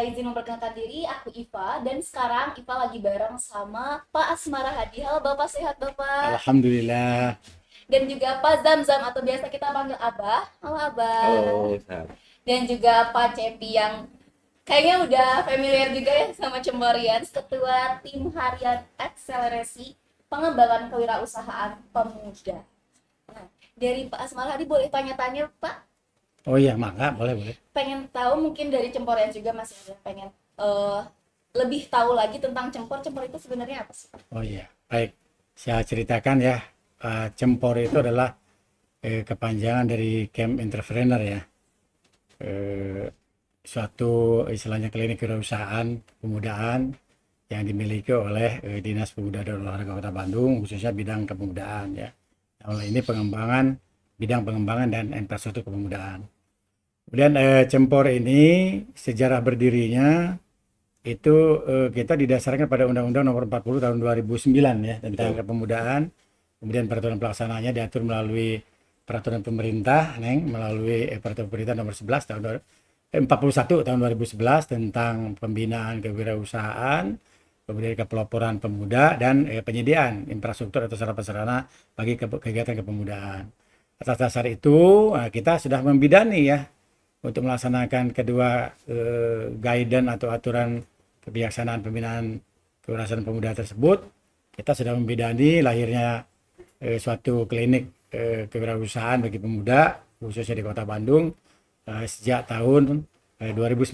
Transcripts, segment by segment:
Izin memperkenalkan diri, aku Iva, dan sekarang Iva lagi bareng sama Pak Asmara Hadi. Halo Bapak, sehat Bapak? Alhamdulillah. Dan juga Pak Zamzam atau biasa kita panggil Abah. Halo Abah. Halo, sehat. Dan juga Pak Cepi yang kayaknya udah familiar juga ya sama Cemborians, Ketua Tim Harian Akselerasi Pengembangan Kewirausahaan Pemuda. Nah, dari Pak Asmara Hadi boleh tanya-tanya Pak? Oh iya, maka boleh. Pengen tahu mungkin dari Cemporian juga masih ada pengen lebih tahu lagi tentang Cempor. Cempor itu sebenarnya apa sih? Oh iya, baik. Saya ceritakan ya. Cempor itu adalah kepanjangan dari Camp Entrepreneur ya. Suatu istilahnya klinik kewirausahaan pemudaan yang dimiliki oleh Dinas Pemuda dan Olahraga Kota Bandung, khususnya bidang kepemudaan ya. Oleh ini bidang pengembangan dan infrastruktur kepemudaan. Kemudian Cempor ini sejarah berdirinya itu kita didasarkan pada Undang-Undang Nomor 40 Tahun 2009 ya tentang kepemudaan. Kemudian peraturan pelaksanaannya diatur melalui peraturan pemerintah, melalui peraturan pemerintah Nomor 11 tahun 41 tahun 2011 tentang pembinaan kewirausahaan, kemudian kepeloporan pemuda dan penyediaan infrastruktur atau sarana-prasarana bagi kegiatan kepemudaan. Atas dasar itu kita sudah membidani ya untuk melaksanakan kedua guidance atau aturan kebijaksanaan pembinaan kewirausahaan pemuda tersebut. Kita sudah membidani lahirnya suatu klinik kewirausahaan bagi pemuda khususnya di Kota Bandung sejak tahun 2019.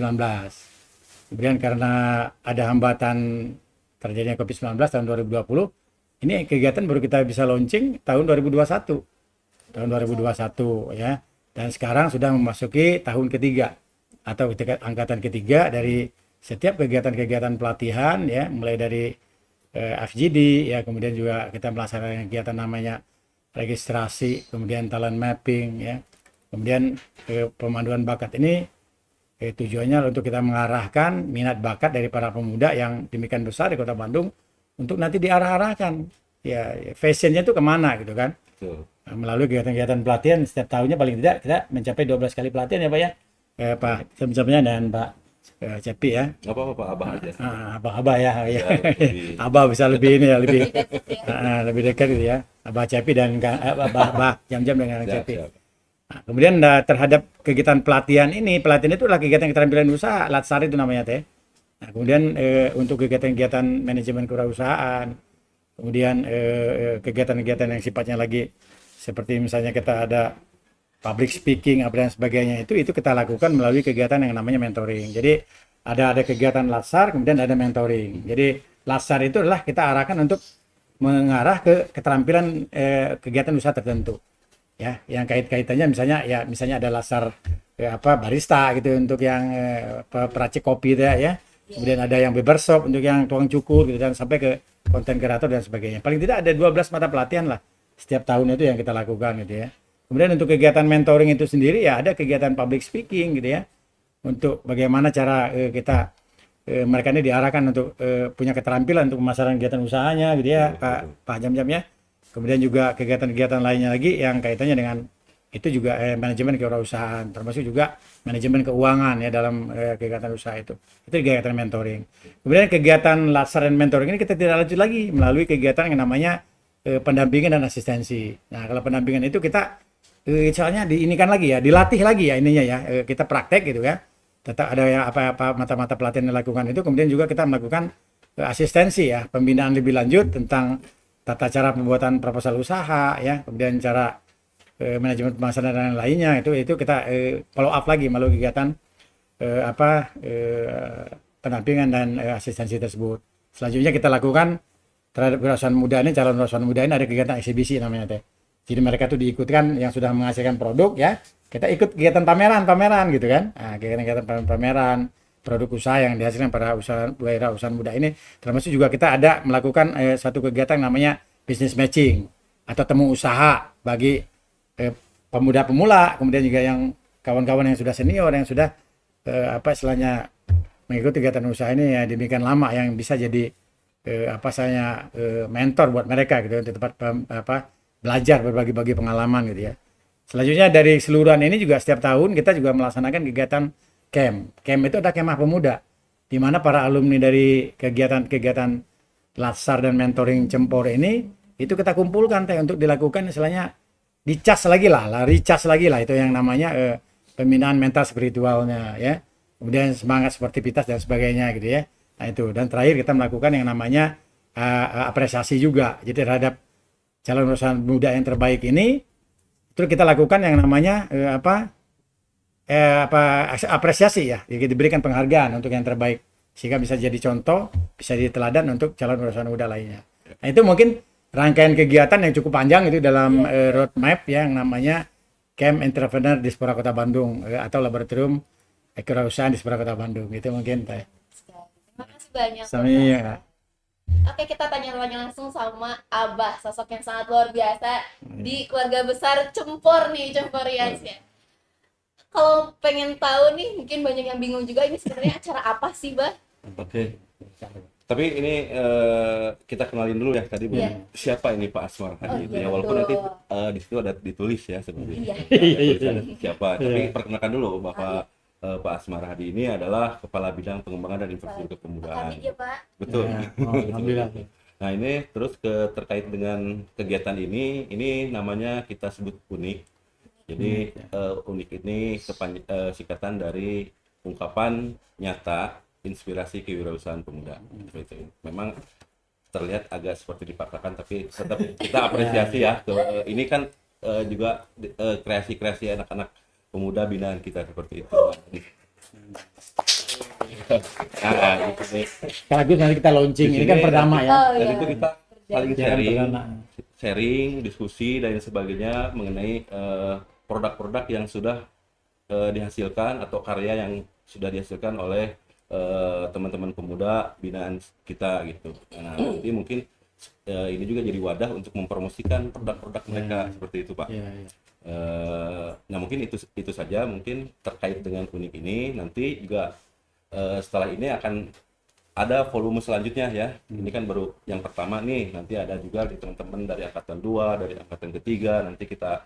Kemudian karena ada hambatan terjadinya COVID-19 tahun 2020, ini kegiatan baru kita bisa launching tahun 2021. Tahun 2021 ya. Dan sekarang sudah memasuki tahun ketiga atau angkatan ketiga dari setiap kegiatan-kegiatan pelatihan ya, mulai dari FGD ya, kemudian juga kita melaksanakan kegiatan namanya registrasi, kemudian talent mapping ya, kemudian pemanduan bakat ini tujuannya untuk kita mengarahkan minat bakat dari para pemuda yang demikian besar di Kota Bandung untuk nanti diarah-arahkan ya fashionnya itu kemana gitu kan. Betul. Melalui kegiatan-kegiatan pelatihan setiap tahunnya paling tidak kita mencapai 12 kali pelatihan ya Pak ya, Pak Jam-jamnya dan Pak Cepi ya. Nggak apa-apa, Pak, Abah aja. Abah ya, ya. Lebih. Abah bisa lebih ini ya, lebih Lebih lebih dekat gitu ya. Abah Cepi dan Abah Jam-jam dengan Siap, Cepi. siap. Nah, kemudian terhadap kegiatan pelatihan itu adalah kegiatan keterampilan usaha, Latsar itu namanya teh. Nah, kemudian untuk kegiatan-kegiatan manajemen kewirausahaan, kemudian kegiatan-kegiatan yang sifatnya lagi seperti misalnya kita ada public speaking apa dan sebagainya itu kita lakukan melalui kegiatan yang namanya mentoring. Jadi ada kegiatan Latsar, kemudian ada mentoring. Jadi Latsar itu adalah kita arahkan untuk mengarah ke keterampilan kegiatan usaha tertentu. Ya, yang kaitannya misalnya ada Latsar barista gitu untuk yang peracik kopi ya. Kemudian ada yang barbershop untuk yang tukang cukur gitu dan sampai ke konten kreator dan sebagainya. Paling tidak ada 12 mata pelatihan lah setiap tahun itu yang kita lakukan gitu ya. Kemudian untuk kegiatan mentoring itu sendiri ya ada kegiatan public speaking gitu ya. Untuk bagaimana cara kita mereka ini diarahkan untuk punya keterampilan untuk pemasaran kegiatan usahanya gitu ya, Pak Jam-jam ya. Kemudian juga kegiatan-kegiatan lainnya lagi yang kaitannya dengan itu juga manajemen kewirausahaan, termasuk juga manajemen keuangan ya dalam kegiatan usaha itu. Itu kegiatan mentoring. Kemudian kegiatan Latsar dan mentoring ini kita tidak lanjut lagi melalui kegiatan yang namanya pendampingan dan asistensi. Nah, kalau pendampingan itu kita soalnya diinikan lagi ya, dilatih lagi ya ininya ya, kita praktek gitu ya. Tetap ada ya apa mata-mata pelatihan yang dilakukan itu, kemudian juga kita melakukan asistensi ya, pembinaan lebih lanjut tentang tata cara pembuatan proposal usaha ya, kemudian cara manajemen pemasaran dan lainnya itu kita follow up lagi melalui kegiatan pendampingan dan asistensi tersebut. Selanjutnya kita lakukan terhadap wirausahaan muda ini, calon wirausahaan muda ini ada kegiatan eksibisi namanya teh. Jadi mereka tuh diikutkan yang sudah menghasilkan produk ya. Kita ikut kegiatan pameran gitu kan. Nah, kegiatan pameran produk usaha yang dihasilkan para wirausahaan muda ini, termasuk juga kita ada melakukan satu kegiatan namanya business matching atau temu usaha bagi pemuda pemula, kemudian juga yang kawan-kawan yang sudah senior yang sudah istilahnya mengikuti kegiatan usaha ini ya demikian lama, yang bisa jadi mentor buat mereka gitu di tempat belajar, berbagi-bagi pengalaman gitu ya. Selanjutnya dari seluruhan ini juga setiap tahun kita juga melaksanakan kegiatan camp. Camp itu ada kemah pemuda di mana para alumni dari kegiatan Latsar dan mentoring Cempor ini itu kita kumpulkan teh untuk dilakukan istilahnya recas lagi lah itu yang namanya pembinaan mental spiritualnya ya. Kemudian semangat sportivitas dan sebagainya gitu ya. Nah itu, dan terakhir kita melakukan yang namanya apresiasi juga. Jadi terhadap calon wirausahaan muda yang terbaik ini, terus kita lakukan yang namanya apresiasi ya. Jadi diberikan penghargaan untuk yang terbaik sehingga bisa jadi contoh, bisa jadi teladan untuk calon wirausahaan muda lainnya. Nah itu mungkin rangkaian kegiatan yang cukup panjang itu dalam roadmap ya, yang namanya Camp Entrepreneur Diaspora Kota Bandung atau Laboratorium Kewirausahaan Diaspora Kota Bandung. Itu mungkin teh. Terima kasih banyak. Ya. Oke, kita tanya langsung sama Abah, sosok yang sangat luar biasa di keluarga besar Cempor nih, Cemporians ya. Kalau pengen tahu nih, mungkin banyak yang bingung juga ini sebenarnya acara apa sih, Bah? Oke. Tapi ini kita kenalin dulu ya tadi siapa ini Pak Asmar Hadi itu ya, walaupun nanti di situ ada ditulis ya sebenarnya. Siapa? Tapi perkenalkan dulu bahwa Pak Asmar Hadi ini adalah Kepala Bidang Pengembangan dan Infrastruktur Kepemudaan. Iya, Pak. Betul. Alhamdulillah. Nah ini terus terkait dengan kegiatan ini namanya kita sebut unik. Jadi unik ini singkatan dari ungkapan nyata inspirasi kewirausahaan pemuda. Seperti itu. Memang terlihat agak seperti dipaksakan, tapi tetap kita apresiasi ya. Ini kan juga kreasi-kreasi anak-anak pemuda binaan kita seperti itu. Nah, gitu nih. Sekaligus nanti kita launching. Ini kan pertama ya. Dan itu kita saling sharing, diskusi dan sebagainya mengenai produk-produk yang sudah dihasilkan atau karya yang sudah dihasilkan oleh teman-teman pemuda binaan kita gitu. Nah, jadi mungkin ini juga jadi wadah untuk mempromosikan produk-produk mereka seperti itu, Pak. Nah mungkin itu saja mungkin terkait dengan unik ini. Nanti juga setelah ini akan ada volume selanjutnya ya. Ini kan baru yang pertama nih, nanti ada juga di teman-teman dari angkatan 2, dari angkatan ketiga, nanti kita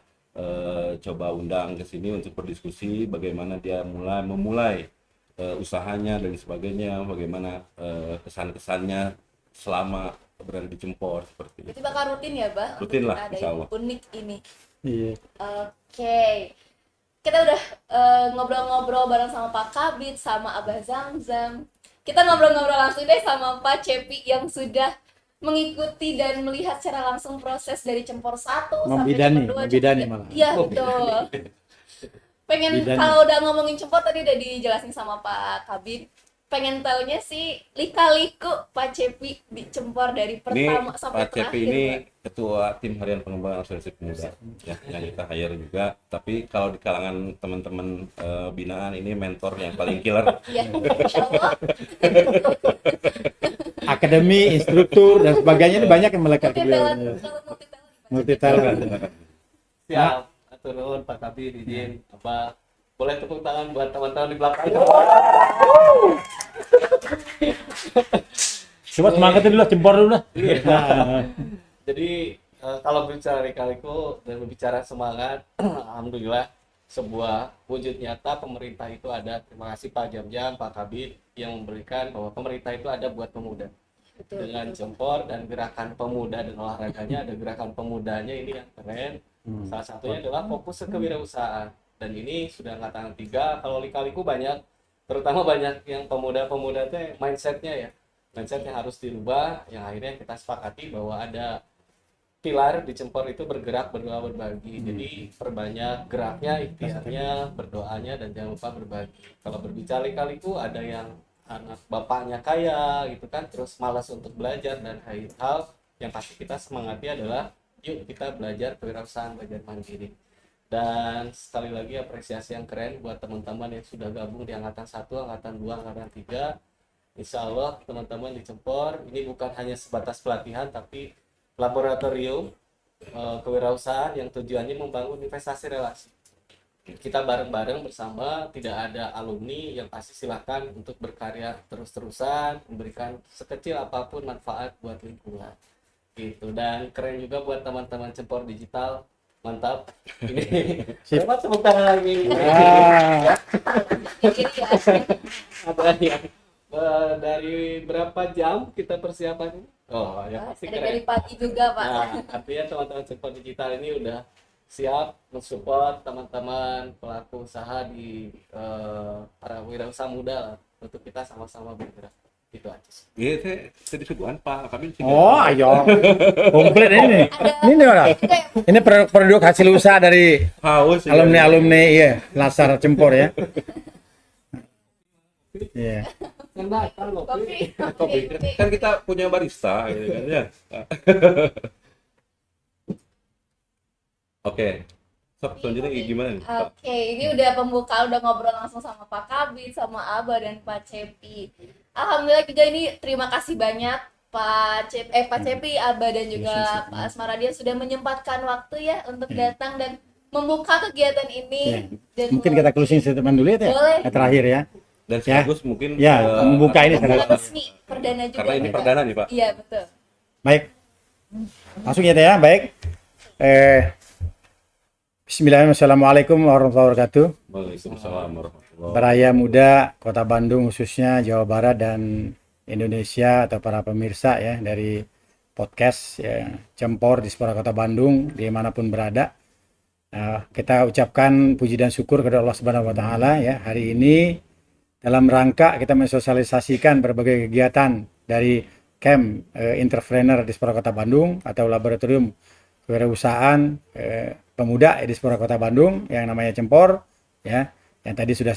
coba undang ke sini untuk berdiskusi bagaimana dia memulai usahanya dan sebagainya, bagaimana kesan-kesannya selama berada di Cempor seperti itu. Itu bakal rutin ya, Bah? Rutin lah, ada insya Allah. Unik ini. Iya. Oke. Kita udah ngobrol-ngobrol bareng sama Pak Kabid, sama Abah Zamzam. Kita ngobrol-ngobrol langsung deh sama Pak Cepi yang sudah mengikuti dan melihat secara langsung proses dari Cempor 1 sampai Cempor 2. Membidani malah. Iya, betul. Pengen kalau udah ngomongin Cempor tadi udah dijelasin sama Pak Kabid. Pengen taunya sih lika-liku Pak Cepi di Cempor dari pertama sampai Pak Cepi ini ketua tim harian pengembangan organisasi pemuda ya, yang kita hire juga. Tapi kalau di kalangan teman-teman binaan ini mentor yang paling killer. Iya, insyaallah. Akademi, instruktur dan sebagainya ini banyak yang melekat ke beliau. Multi talent. Siap, turun Pak Kabid, izin apa boleh tepuk tangan buat teman-teman di belakang. Coba semangatnya dulu, Cempor dulu lah. Jadi kalau bicara lika-liku dan berbicara semangat, alhamdulillah sebuah wujud nyata pemerintah itu ada. Terima kasih Pak Jam-Jam, Pak Kabid yang memberikan bahwa pemerintah itu ada buat pemuda. Dengan Cempor dan gerakan pemuda dan olahraganya, ada gerakan pemudanya ini yang keren. Salah satunya adalah fokus ke kewirausahaan. Dan ini sudah angkatan 3. Kalau lika-liku banyak, terutama banyak yang pemuda-pemuda teh mindsetnya ya, mindset yang harus dirubah, yang akhirnya kita sepakati bahwa ada pilar di Cempor itu bergerak, berdoa, berbagi. Jadi perbanyak geraknya, ikhtiarnya, berdoanya, dan jangan lupa berbagi. Kalau berbicara kali-kali ada yang anak bapaknya kaya gitu kan, terus malas untuk belajar, dan hal yang pasti kita semangati adalah yuk kita belajar kewirausahaan, belajar mandiri. Dan sekali lagi apresiasi yang keren buat teman-teman yang sudah gabung di Angkatan 1, Angkatan 2, Angkatan 3. Insya Allah teman-teman di Cempor ini bukan hanya sebatas pelatihan, tapi laboratorium kewirausahaan yang tujuannya membangun investasi relasi. Kita bareng-bareng bersama, tidak ada alumni, yang pasti silahkan untuk berkarya terus-terusan, memberikan sekecil apapun manfaat buat lingkungan gitu. Dan keren juga buat teman-teman Cempor Digital, mantap. Ini selamat tepuk tangan lagi. Ada yang dari berapa jam kita persiapan ini? Oh, ya pasti Ada keren. dari pagi juga, Pak. Nah, artinya teman-teman Cempor Digital ini udah siap mensupport teman-teman pelaku usaha di para wirausaha muda lah, untuk kita sama-sama bergerak. Itu aja sih. Iya, saya disuguhan Pak, kami Oh, ayo. Komplit ini. Ini nih, Pak. Ini produk hasil usaha dari haus alumni iya, Lasar Cempor ya. Iya. Enak kan Kopi. Kopi. Kan kita punya barista gitu kan ya. Oke. Sob, selanjutnya gimana nih, Pak? Oke, ini udah pembuka, udah ngobrol langsung sama Pak Kabit, sama Abah dan Pak Cepi. Alhamdulillah juga ini terima kasih banyak Pak Cepi, Abah dan juga Pak Asmaradia sudah menyempatkan waktu ya untuk datang dan membuka kegiatan ini. Dan Mungkin kita closing statement dulu ya, Boleh. terakhir ya. Dan sekaligus mungkin membuka ini membuka secara resmi perdana juga. karena ini kita. perdana nih, Pak. Iya, betul. baik. Langsung ya, Teh, ya. Baik. Bismillahirrahmanirrahim. Assalamualaikum warahmatullahi wabarakatuh. Waalaikumsalam warahmatullahi. Beraya muda Kota Bandung, khususnya Jawa Barat dan Indonesia, atau para pemirsa ya dari podcast ya, Cempor Diaspora Kota Bandung dimanapun berada, kita ucapkan puji dan syukur kepada Allah Subhanahu Wa Taala ya, hari ini dalam rangka kita mensosialisasikan berbagai kegiatan dari Camp Entrepreneur Diaspora Kota Bandung atau Laboratorium Kewirausahaan Pemuda Diaspora Kota Bandung yang namanya Cempor ya, yang tadi sudah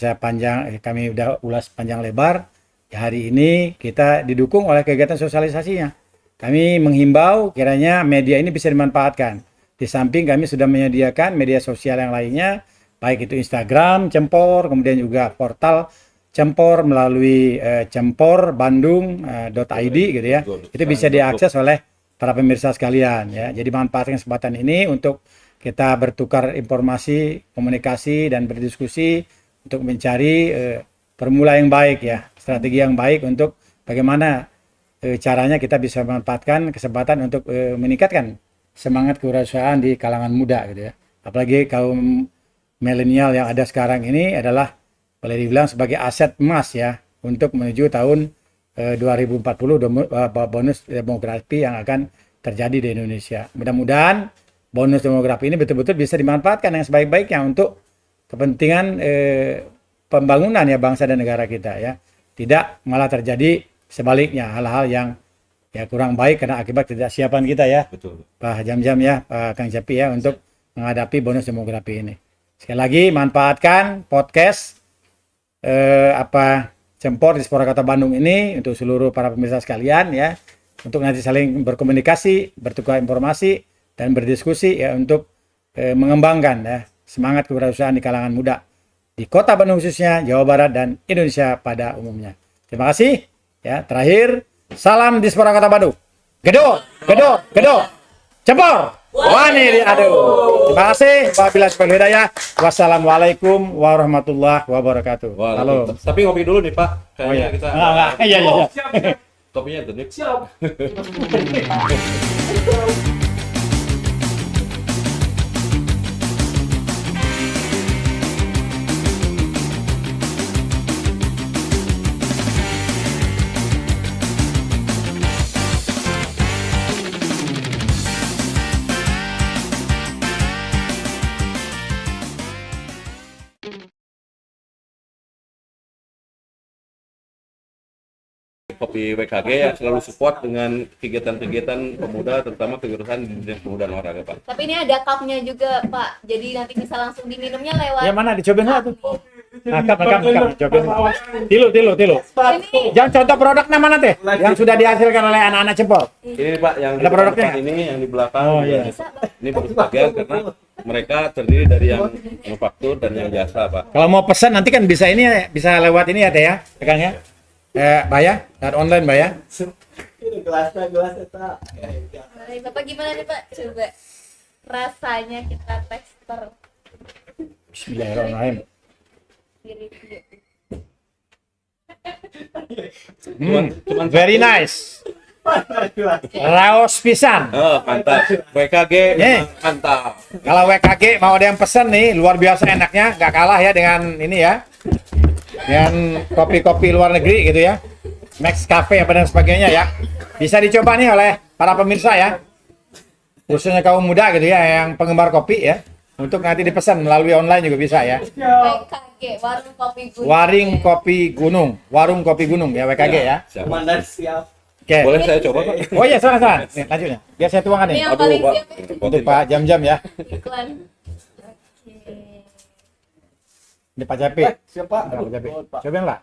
kami udah ulas panjang lebar ya. Hari ini kita didukung oleh kegiatan sosialisasinya. Kami menghimbau kiranya media ini bisa dimanfaatkan. Di samping kami sudah menyediakan media sosial yang lainnya, baik itu Instagram Cempor, kemudian juga portal Cempor melalui cemporbandung.id gitu ya. Itu bisa diakses oleh para pemirsa sekalian ya. Jadi manfaatkan kesempatan ini untuk kita bertukar informasi, komunikasi, dan berdiskusi untuk mencari formula yang baik ya, strategi yang baik untuk bagaimana caranya kita bisa memanfaatkan kesempatan untuk meningkatkan semangat kewirausahaan di kalangan muda gitu ya. Apalagi kaum milenial yang ada sekarang ini adalah boleh dibilang sebagai aset emas ya untuk menuju tahun 2040, bonus demografi yang akan terjadi di Indonesia. Mudah-mudahan bonus demografi ini betul-betul bisa dimanfaatkan yang sebaik-baiknya untuk kepentingan pembangunan ya bangsa dan negara kita ya. Tidak malah terjadi sebaliknya, hal-hal yang ya kurang baik karena akibat ketidaksiapan kita ya. Betul. Pak Jam-Jam ya, Pak Kang Cepi ya, untuk menghadapi bonus demografi ini. Sekali lagi manfaatkan podcast Cempor Diaspora Kota Bandung ini untuk seluruh para pemirsa sekalian ya, untuk nanti saling berkomunikasi, bertukar informasi, dan berdiskusi ya untuk mengembangkan ya semangat kewirausahaan di kalangan muda di Kota Bandung khususnya, Jawa Barat, dan Indonesia pada umumnya. Terima kasih ya. Terakhir, salam Diaspora Kota Bandung. Gedor, gedor, gedor. Cempor. Wani aduh. Terima kasih. Wabillahi taufiq wal hidayah. Wassalamualaikum warahmatullahi wabarakatuh. Halo. Tapi ngopi dulu nih, Pak. Oh Kayaknya iya. kita Iya. kopinya tuh nih. Siap. Kopi WKG yang selalu support dengan kegiatan-kegiatan pemuda, terutama kewirausahaan di Dinas Pemuda dan Olahraga, Pak. Tapi ini ada cupnya juga, Pak. Jadi nanti bisa langsung diminumnya lewat. Ya mana dicobain lah tuh. cup nih. Nakap, cobain. Tilu. Ini Jangan contoh produknya mana teh? Yang sudah dihasilkan oleh anak-anak Cepol. Ini Pak yang Ada di produknya depan ini, yang di belakang. Oh, iya. bisa, Pak. Ini bagus bagian karena mereka terdiri dari yang manufaktur dan yang jasa, Pak. Kalau mau pesan nanti kan bisa ini ya, bisa lewat ini ya teh ya, pegang ya. Bayar, dan online bayar. gelas eta. Nah, Bapak gimana nih, Pak? Coba rasanya kita tester Bismillahirrahmanirrahim. di review. Cuman Very nice. Raos pisan. Oh, mantap. WKG Nih. mantap. Kalau WKG mau ada yang pesan nih, luar biasa enaknya, nggak kalah ya dengan ini ya. Dengan kopi-kopi luar negeri gitu ya. Max Cafe apa dan sebagainya ya. Bisa dicoba nih oleh para pemirsa ya. Khususnya kaum muda gitu ya, yang penggemar kopi ya. Untuk nanti dipesan melalui online juga bisa ya. WKG, Warung Kopi Gunung. Warung Kopi Gunung ya WKG ya. Siap. Komandan siap. Oke. Boleh saya coba, Pak? Oh iya, silakan. Nih, lanjutnya. Biar saya tuangkan Ini nih. yang Aduh, paling Pak. siap ya, Untuk Pak Jam-Jam ya. iklan. Oke. Ini Pak Cepi. Siapa? Pak Cepi. Cobain lah.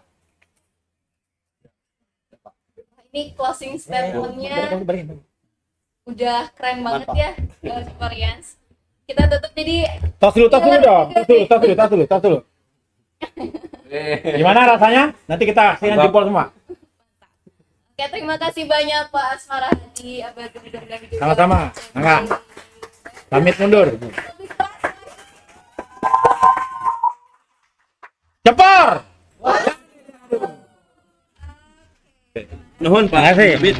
Ini closing statement-nya Beri. udah keren banget ya, Koreans. Kita tutup jadi Tos dulu dong. Tos dulu. Gimana rasanya? Nanti kita kasihkan Mantap. jempol semua. Oke, terima kasih banyak Pak Asmara Hadi, Abah Gede dan juga Sama-sama. Enggak. Pamit mundur. Cepor. Nuhun, Pak. Makasih. Abid.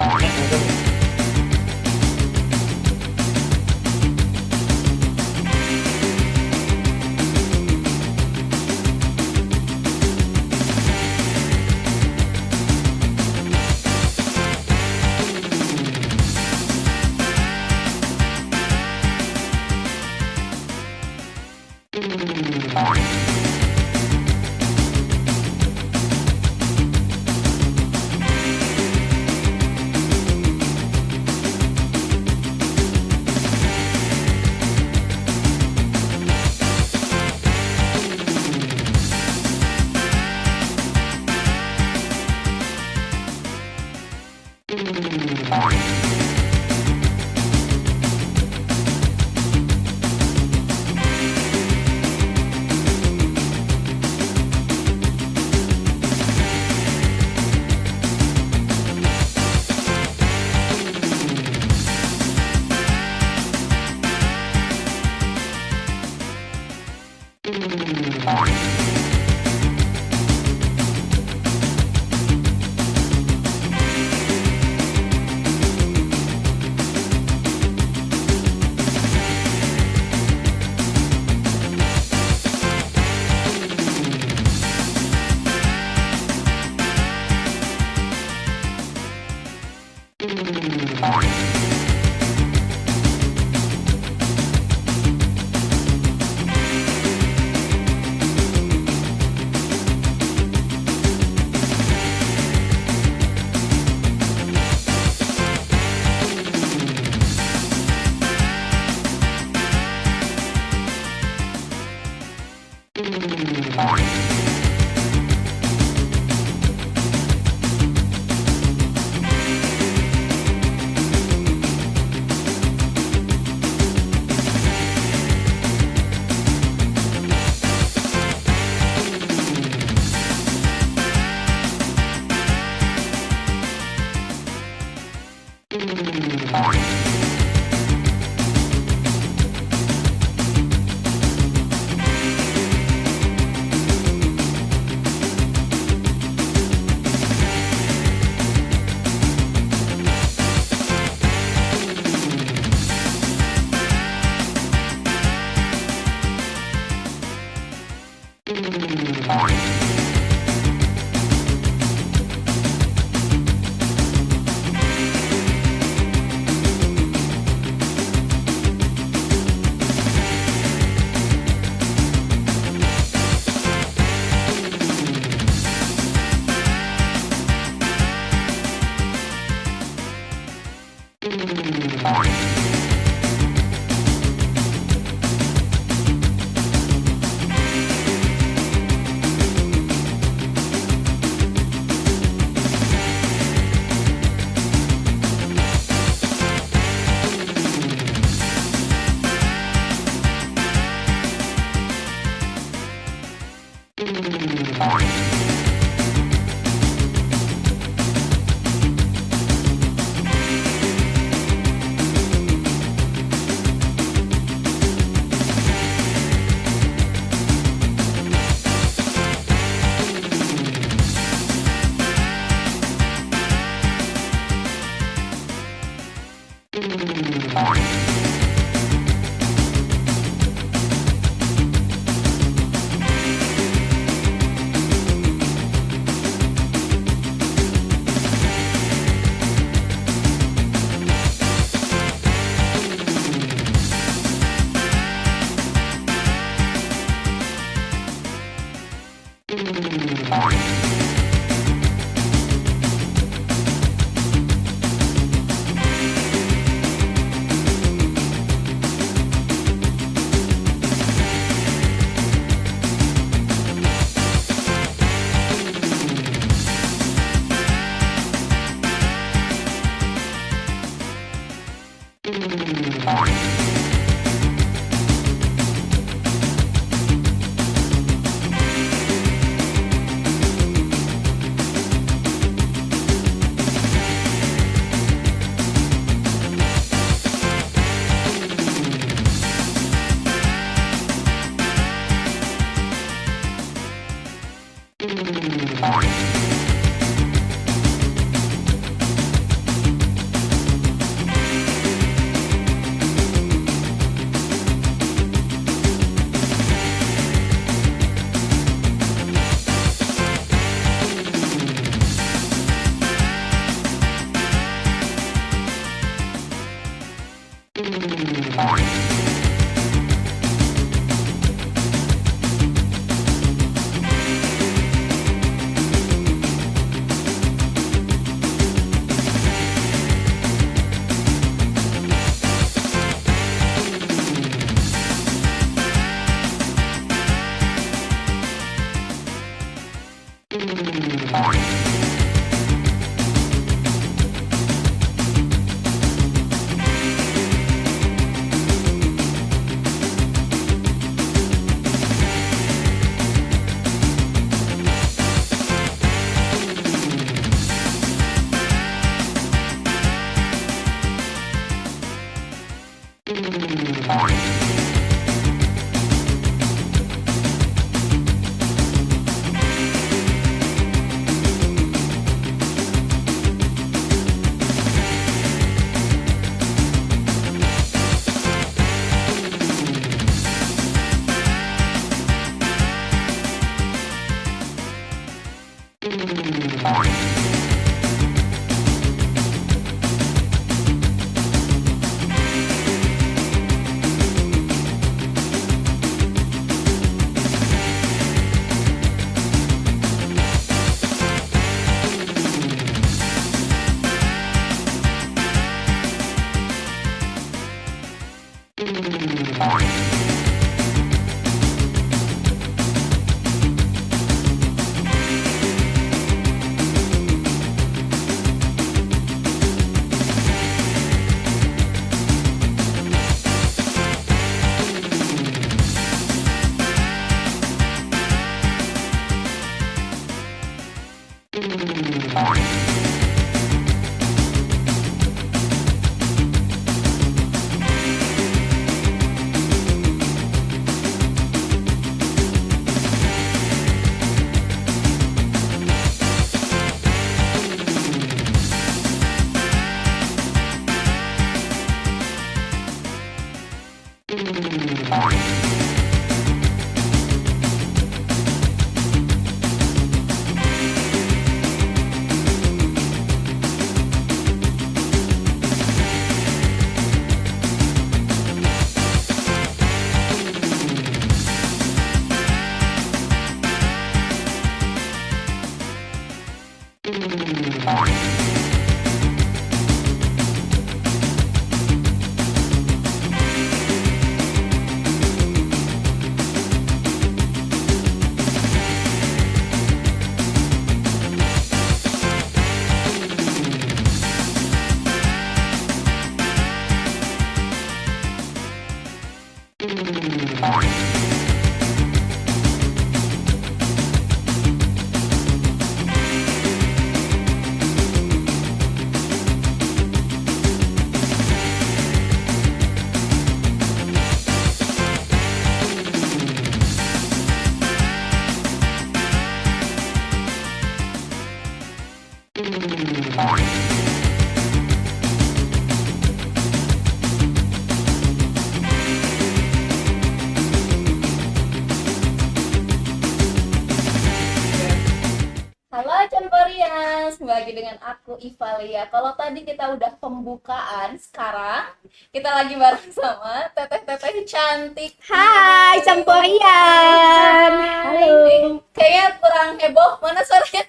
kembali lagi dengan aku Ivalia. Kalau tadi kita udah pembukaan, sekarang kita lagi bareng sama teteh-teteh cantik. Hai, Camporian. Halo. Kayaknya kurang heboh. Mana suaranya?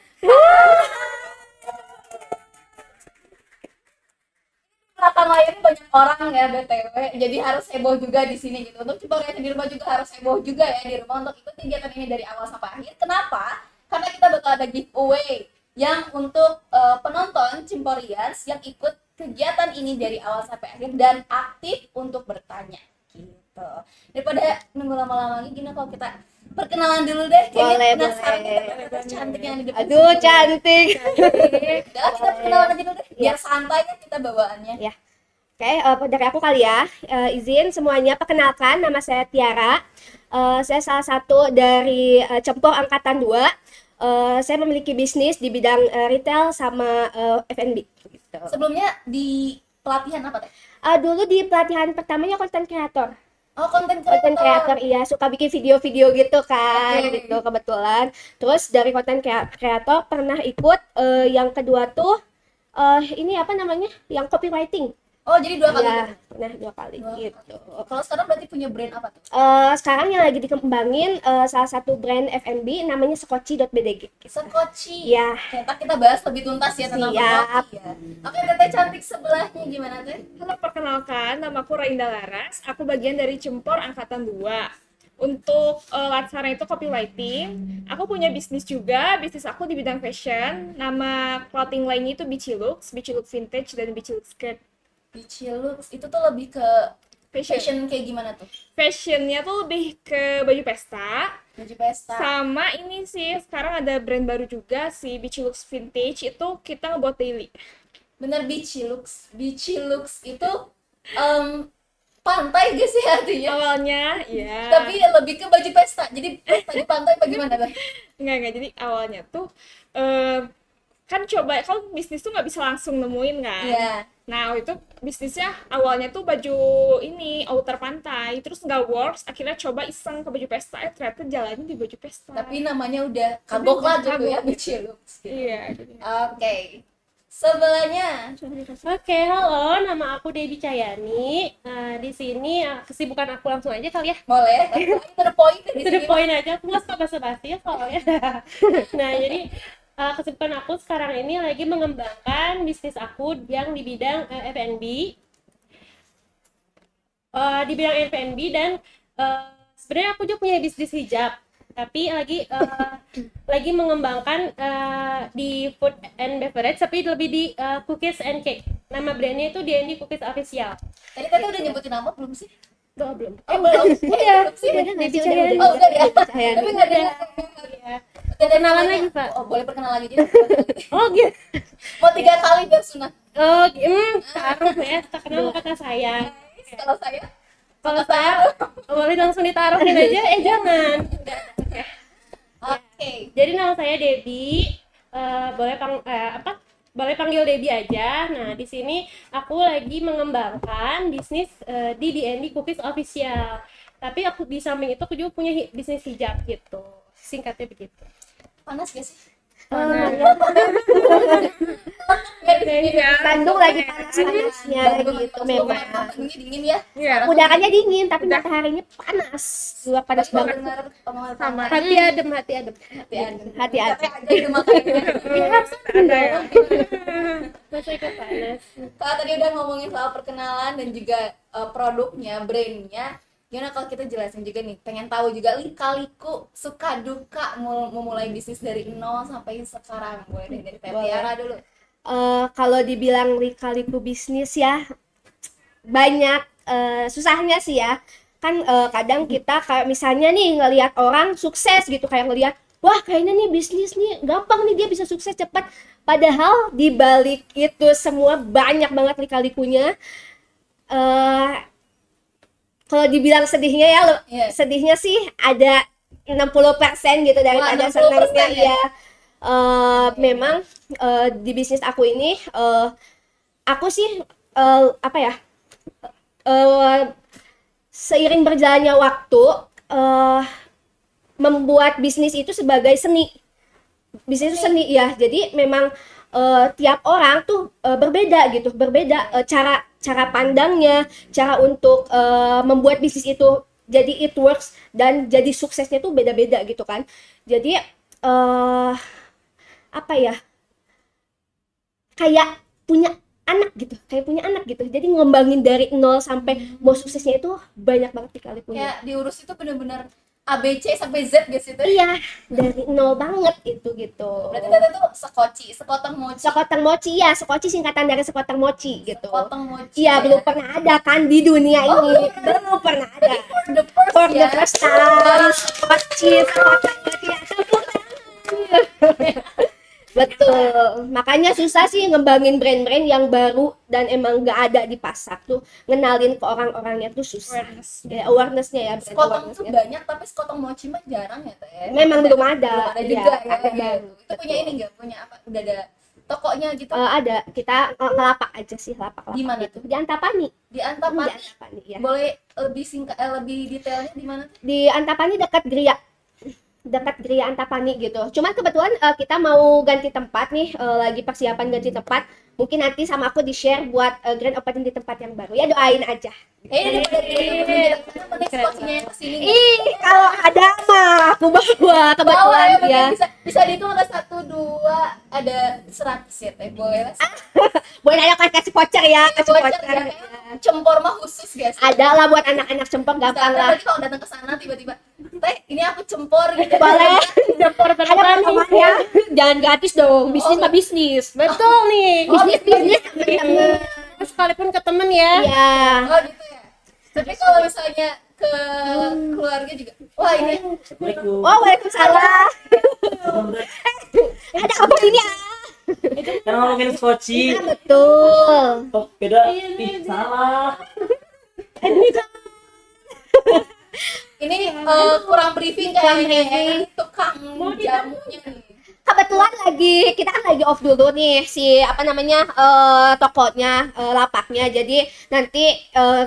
Belakang layar banyak orang ya BTW, jadi harus heboh juga di sini gitu. Untuk Cimporian di rumah juga harus heboh juga ya di rumah untuk ikut kegiatan ini dari awal sampai akhir. Kenapa? Karena kita bakal ada giveaway yang untuk penonton Cimporians yang ikut kegiatan ini dari awal sampai akhir dan aktif untuk bertanya gitu. Daripada nunggu lama-lama lagi, gini kalau kita perkenalan dulu deh. Boleh, penasaran boleh. kita cantik yang di depan. Aduh, cantik. Udah, kita perkenalan aja dulu deh. Biar santai kan kita bawaannya. Ya. Oke, dari aku kali ya. Izin semuanya, perkenalkan, nama saya Tiara. Saya salah satu dari Cempor Angkatan 2. Saya memiliki bisnis di bidang retail sama F&B. Gitu. Sebelumnya di pelatihan apa teh? Dulu di pelatihan pertamanya konten kreator. Oh, konten Konten kreator, iya, suka bikin video-video gitu kan, Oke. gitu kebetulan. Terus dari konten kreator pernah ikut yang kedua tuh ini apa namanya? Yang copywriting. Oh, jadi 2 kali. Iya, pernah 2 kali Dua gitu. Kalau sekarang berarti punya brand apa tuh? Sekarang yang lagi dikembangin salah satu brand F&B namanya Sekoci.bdg. Sekoci. Iya. Oke, ntar kita bahas lebih tuntas ya tentang Siap. Sekoci ya. Oke, teteh cantik sebelahnya gimana teh? Halo, perkenalkan, nama aku Rainda Laras. Aku bagian dari Cempor Angkatan 2. Untuk latsarnya itu copywriting. Aku punya bisnis juga. Bisnis aku di bidang fashion. Nama clothing line-nya itu Beachy Looks Vintage, dan Beachy Looks Skirt. Beachy Looks itu tuh lebih ke fashion kayak gimana tuh? Fashionnya tuh lebih ke baju pesta. Baju pesta. Sama ini sih, sekarang ada brand baru juga sih, Beachy Looks Vintage. Itu kita ngebuat daily. Bener, Beachy Looks. Beachy Looks itu pantai gak sih artinya? Awalnya, ya. Tapi lebih ke baju pesta. Jadi pesta di pantai bagaimana tuh? Enggak, jadi awalnya tuh kan bisnis tuh nggak bisa langsung nemuin kan. Iya. Nah, itu bisnisnya awalnya tuh baju ini outer pantai, terus nggak works, akhirnya coba iseng ke baju pesta, ternyata jalannya di baju pesta. Tapi namanya udah kagok lah gitu ya, Kagok. Beachy Looks. Iya, jadi Oke. Sebelahnya Oke, halo, nama aku Debbie Cahyani. Di sini kesibukan aku langsung aja kali ya. boleh. To the point di To the sini. point aja, aku nggak suka basa-basi ya soalnya. Nah, jadi kesibukan aku sekarang ini lagi mengembangkan bisnis aku yang di bidang F&B. Di bidang F&B dan sebenarnya aku juga punya bisnis hijab. Tapi lagi mengembangkan di food and beverage, tapi lebih di cookies and cake. Nama brandnya itu D&D Cookies Official. Tadi tadi udah nyebutin nama belum sih? Belum. Oh, belum. Iya, Belum sih. Udah nggak sih? Debbie Udah, Oh, udah ya. Cahyani. Tapi nggak ada. Iya. Udah ada Kenalan namanya. lagi, Pak. Oh, boleh perkenalan lagi. Jadi Oh gitu. mau 3 kali biar sunah. Oh, taruh ya, tak kenal kata saya. Kalau saya Kalau saya boleh langsung ditaruhin aja, jangan. oke. Jadi nama saya Debbie, boleh panggil Debbie aja. Nah, di sini aku lagi mengembangkan bisnis di D&D Cookies Official. Tapi aku di samping itu aku juga punya bisnis hijab gitu. Singkatnya begitu. Panas gak sih? Bandung lagi panas-panasnya gitu memang. Bandungnya dingin ya. iya. Udaranya dingin tapi mataharinya panas. Luar panas banget. Dengar omongan Sama. Hati adem. Hati-hati. aja itu makanya. Ada ya. Masa ikut panas. Kalau tadi udah ngomongin soal perkenalan dan juga produknya, brandnya, gimana kalau kita jelasin juga nih, pengen tahu juga lika-liku suka duka memulai bisnis dari nol sampai sekarang. Boleh deh dari Tiara dulu. Kalau dibilang lika-liku bisnis ya banyak susahnya sih ya. Kan kadang kita kayak misalnya nih ngelihat orang sukses gitu, kayak ngelihat wah kayaknya nih bisnis nih gampang nih dia bisa sukses cepat. Padahal di balik itu semua banyak banget lika-likunya. Kalau dibilang sedihnya ya, Iya. sedihnya sih ada 60% gitu daripada 60% senangnya ya? ya. Memang di bisnis aku ini aku sih seiring berjalannya waktu membuat bisnis itu sebagai seni. Bisnis itu seni ya. Jadi memang tiap orang tuh berbeda gitu, berbeda cara pandangnya, cara untuk membuat bisnis itu jadi it works dan jadi suksesnya tuh beda-beda gitu kan. Jadi apa ya, kayak punya anak gitu, jadi ngembangin dari nol sampai mau suksesnya itu banyak banget dikali punya. Kayak diurus itu bener-bener ABC sampai Z guys itu. Iya, dari nol banget itu gitu. Berarti Tete tuh sekotang mochi. Sekotang mochi ya, sekoci singkatan dari sekotang mochi gitu. Sekotang mochi. Iya, belum pernah ada kan di dunia ini. Belum pernah ada. The first For the ya. first time, sekoci, sekotang mochi. Betul. Makanya susah sih ngembangin brand-brand yang baru dan emang nggak ada di pasar tuh. Ngenalin ke orang-orangnya tuh susah. Ya, awareness-nya ya. brand Sekotang tuh awareness-nya. banyak tapi sekotang mochi mah jarang ya Teh. Memang belum Belum ada. ada Iya, juga ya. ada Gitu. baru. Itu punya ini enggak? Punya apa? Udah ada tokonya gitu. Ada. Kita ngelapak aja sih, lapak-lapak. Di mana gitu. Di Antapani. Di Antapani. Di Antapani, ya. Boleh lebih singkat lebih detailnya di mana tuh? Di Antapani dekat Geria Antapani gitu. Cuman kebetulan kita mau ganti tempat nih, lagi persiapan ganti tempat. Mungkin nanti sama aku di-share buat grand opening di tempat yang baru. Ya doain aja. Daripada kita eksploasinya yang kesini. Ih, kalau ada mah aku bawa Bawa kebetulan ya, ya. bisa dihitung ada 1, 2, ada 100 ya Teh. Boleh lah. Boleh ada kasih voucher ya, kasih Voucher voucher. ya. Cempor mah khusus guys. Ada lah buat anak-anak cempor gampang Misalkan lah. tadi kalau datang ke sana tiba-tiba, Teh, ini aku cempor gitu. Boleh. Campur Ada pengalamannya. Jangan gratis dong. Bisnis mah bisnis. betul nih. Bisnis. Sekalipun ke temen ya. Iya. Oh gitu ya. Tapi kalau misalnya ke keluarga juga, wah ini Oh, waalaikumsalam. Ada apa ini ah? Kan ngomongin skoci. Iya, betul. Oh, beda. Ih, salah. ini kurang briefing kayaknya ya. Tukang jamunya nih. Kebetulan kita kan lagi off dulu nih si tokonya, lapaknya. Jadi nanti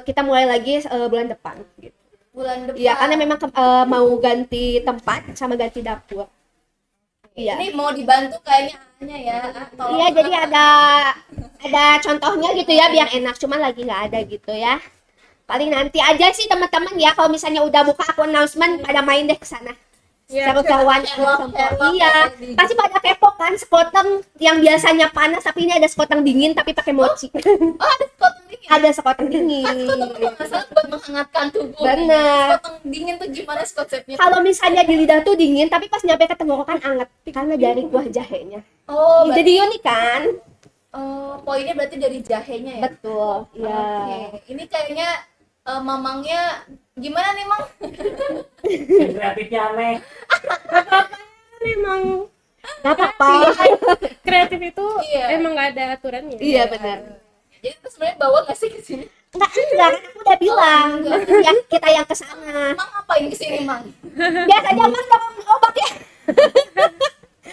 kita mulai lagi bulan depan gitu. Bulan depan. Iya, karena memang mau ganti tempat sama ganti dapur. Iya. Ini mau dibantu kayaknya Anya ya. Tolong. Iya, jadi ada contohnya gitu ya biar enak, cuman lagi nggak ada gitu ya. Paling nanti aja sih teman-teman ya, kalau misalnya udah buka aku announcement pada main deh ke sana. Ya, Seru-seruan Sherlock, iya. Pasti pada kepo kan sekoteng yang biasanya panas tapi ini ada sekoteng dingin tapi pakai mochi. Oh, ada sekoteng dingin. Ada sekoteng dingin. Sekoteng itu masalah buat menghangatkan tubuh. Bener. Sekoteng dingin tuh gimana konsepnya? Kalau misalnya di lidah tuh dingin tapi pas nyampe ke tenggorokan anget karena dari kuah jahenya. Oh, berarti, Jadi unik kan? poinnya berarti dari jahenya ya. Betul. Iya. Oke. Ini kayaknya mamangnya gimana nih, Mang? Kreatifnya aneh. Emang Gak apa-apa. kreatif itu Iya. emang nggak ada aturannya. Iya benar. Jadi itu sebenarnya bawa nggak sih ke sini? Enggak, kan aku udah bilang. Ya, kita yang kesana. Mang ngapain ke sini, Mang? Biasanya emang jangan gerobak ya.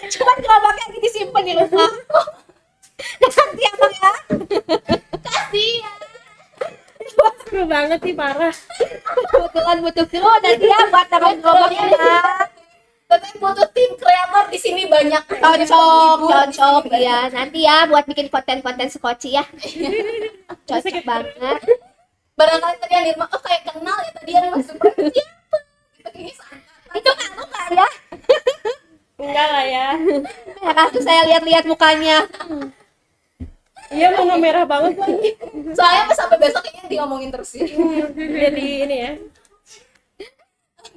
Cuman gerobaknya lagi disimpan di rumah. Nanti emang ya. Kasihan. Seru banget sih, parah. Kebetulan butuh kru nanti ya buat taruh gerobaknya ya. Tapi butuh tim kreator di sini banyak. Cocok ya. Nanti ya buat bikin konten-konten sekoci ya. Cocok banget. Barangkali tadi yang Nirma, oh kayak kenal ya tadi yang masuk siapa? Kayaknya seangkatan. Itu ngaruh nggak ya? Enggak lah ya. Merah tuh saya lihat-lihat mukanya. Iya, mau merah banget lagi. Soalnya pas sampai besok kayaknya diomongin terus ya. Jadi ini ya.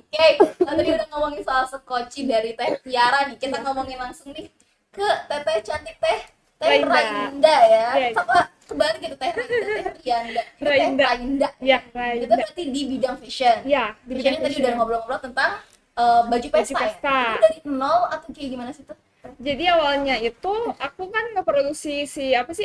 Oke, tadi udah ngomongin soal sekoci dari Teh Tiara nih. Kita ngomongin langsung nih ke Teteh cantik Teh Rainda. Rainda ya. Iya. Sama kembali gitu Teh Rainda, Teh Rainda. Rainda. Ya, Itu Rainda. berarti di bidang fashion. Ya, Di bidangnya tadi udah ngobrol-ngobrol tentang baju pesta, pesta. ya. Itu dari nol atau kayak gimana sih tuh? Jadi awalnya itu aku kan ngeproduksi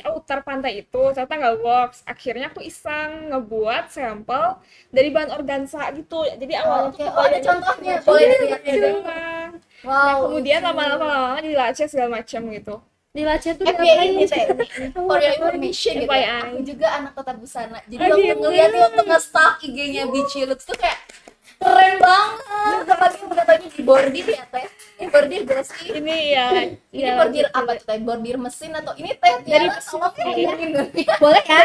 outer pantai itu, ternyata nggak works. Akhirnya aku iseng ngebuat sampel dari bahan organza gitu. Jadi awalnya Oke, tuh oh ada contohnya, boleh dilihat juga. doang. Wow. Nah, kemudian lama-lama dilaces segala macam gitu. Di Lacia tuh FYI ini Teh, for your information gitu ya. FYI. Aku juga anak kota busana. Jadi Oh, waktu gitu. ngeliat nih, waktu nge-stalk IG-nya Beachy Looks tuh kayak Keren banget. Apalagi katanya di bordir ya teh. Ini bordir gak sih? Ini ya, Ini bordir apa tuh teh? Bordir mesin atau ini teh dari Boleh ya?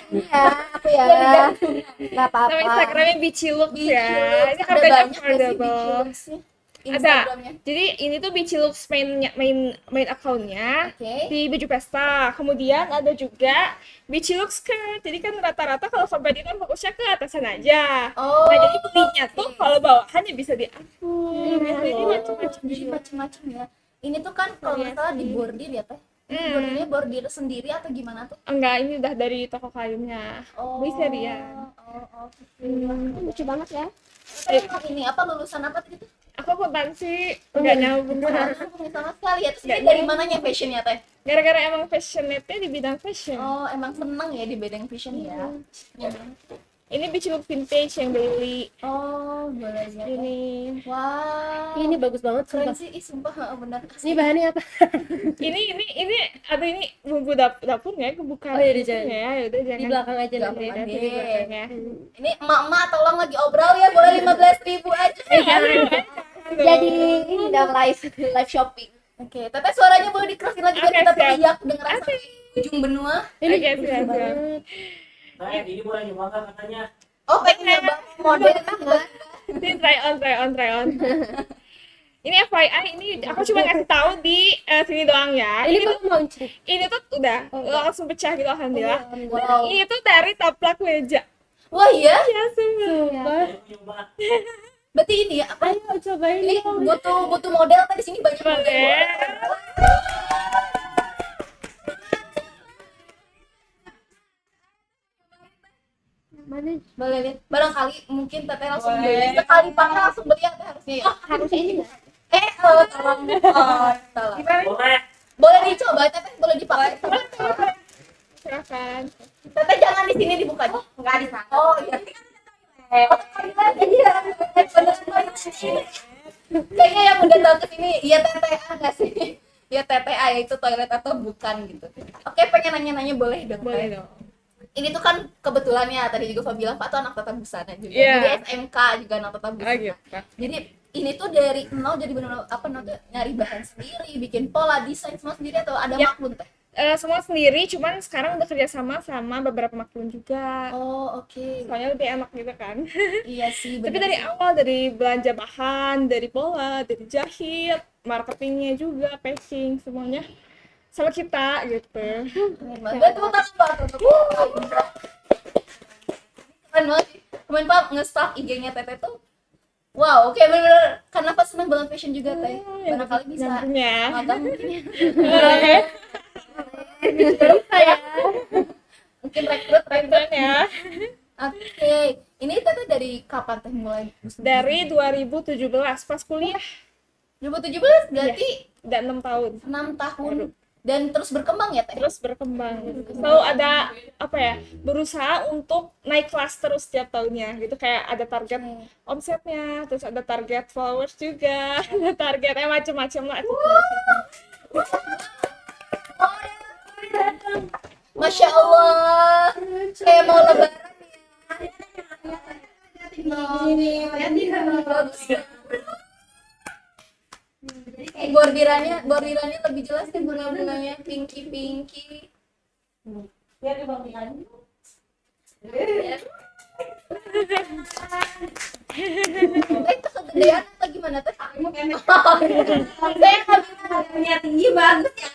Iya, aku ya. Nggak nama apa-apa. Instagramnya Beachy Looks ya. Ini Ada harganya banyak gak sih affordable. Beachy Ada. Instagramnya? Jadi ini tuh Beachy Looks main account-nya Oke. di baju pesta. Kemudian ada juga Beachy Looks skirt. Jadi kan rata-rata kalau sampai kan fokusnya ke atasan aja. Oh. Nah jadi belinya tuh kalau bawahannya bisa diatur. Jadi macam-macam Jadi juga. macam-macam ya. Ini tuh kan kalau nggak salah di bordir ya teh. Ini bordirnya bordir sendiri atau gimana tuh? Enggak, ini udah dari toko kainnya. Bisa dia. Lucu banget ya. Emang ini apa lulusan apa tadi tuh? Aku akuntansi, nggak nyambung. Sama sekali ya. Terus ini dari mananya fashionnya teh? Gara-gara emang passionate-nya di bidang fashion. Oh, emang seneng ya di bidang fashion ya. Ini Beachy Look vintage yang beli. Oh, boleh ya. Ini. Wow. Ini bagus banget keren sumpah. sih, ih sumpah benar. Ini bahannya apa? Ini atau ini bumbu dapurnya kebuka. Oh, iya, di sana. Ya, udah jangan. Di belakang aja Di nanti. belakang. Nanti di belakang ya. Ini emak-emak tolong lagi obrol ya, boleh 15.000 aja. Jadi ini dong live shopping. Oke, teteh suaranya boleh dikerasin lagi biar Oke, kita siap. teriak dengeran sampai ujung benua. Oke, siap. Nah, ini boleh nyoba katanya. Oh, pengen nyoba model banget. Ini try on. Ini FYI, ini aku cuma ngasih tahu di sini doang ya. Ini baru launching. Ini tuh udah langsung pecah gitu alhamdulillah. Wow. Ini tuh dari taplak meja. Wah iya, Ya sumpah. Ayo nyoba. berarti ini ya apa? Ayo cobain. Ini butuh model tadi sini banyak model. Boleh. Mana? Boleh lihat. Barangkali mungkin teteh langsung beli. Sekali pakai langsung beli ya teh harusnya ya. Harusnya ini nggak? Tolong. Salah. Boleh. Boleh dicoba teteh, boleh dipakai. Silakan. Teteh jangan di sini dibukanya. Enggak di sana. Oh iya. Iya. Kayaknya yang udah tahu kesini, iya TTA nggak sih? Ya TTA ya itu toilet atau bukan gitu. Oke, pengen nanya-nanya boleh dong. Boleh Teh? dong. Ini tuh kan kebetulan ya tadi juga Pak bilang Pak tuh anak tata busana juga. Iya. Jadi SMK juga anak tata busana. gitu. Jadi ini tuh dari nol jadi benar apa nyari bahan sendiri, bikin pola desain semua sendiri atau ada Ya. maklun teh? Semua sendiri, cuman sekarang udah kerjasama sama beberapa maklun juga. Oh oke. Soalnya lebih enak gitu kan. Iya sih. Tapi bener dari sih. awal, dari belanja bahan, dari pola, dari jahit, marketingnya juga, packing, semuanya sama kita gitu. Keren banget. Tepuk tangan Pak untuk keren banget sih. Kemarin Pak nge-stalk IG-nya Teteh tuh. Wow, oke bener-bener karena Pak senang banget fashion juga Teh. Barangkali bisa Nyambungnya. magang mungkin ya. Mungkin rekrut. Ya. Oke. Ini Teteh dari kapan Teh mulai? Dari 2017 pas kuliah, 2017 berarti udah 6 tahun. 6 tahun dan terus berkembang ya Teh? Terus berkembang. Selalu ada apa ya? Berusaha untuk naik kelas terus setiap tahunnya. Gitu kayak ada target omsetnya, terus ada target followers juga, ada targetnya macam-macam lah. Masya Allah, kayak mau lebaran ya. Bordirannya lebih jelas nih bunga-bunganya pinky. Itu kegedean atau gimana teh? Saya kabinnya tinggi bagus ya.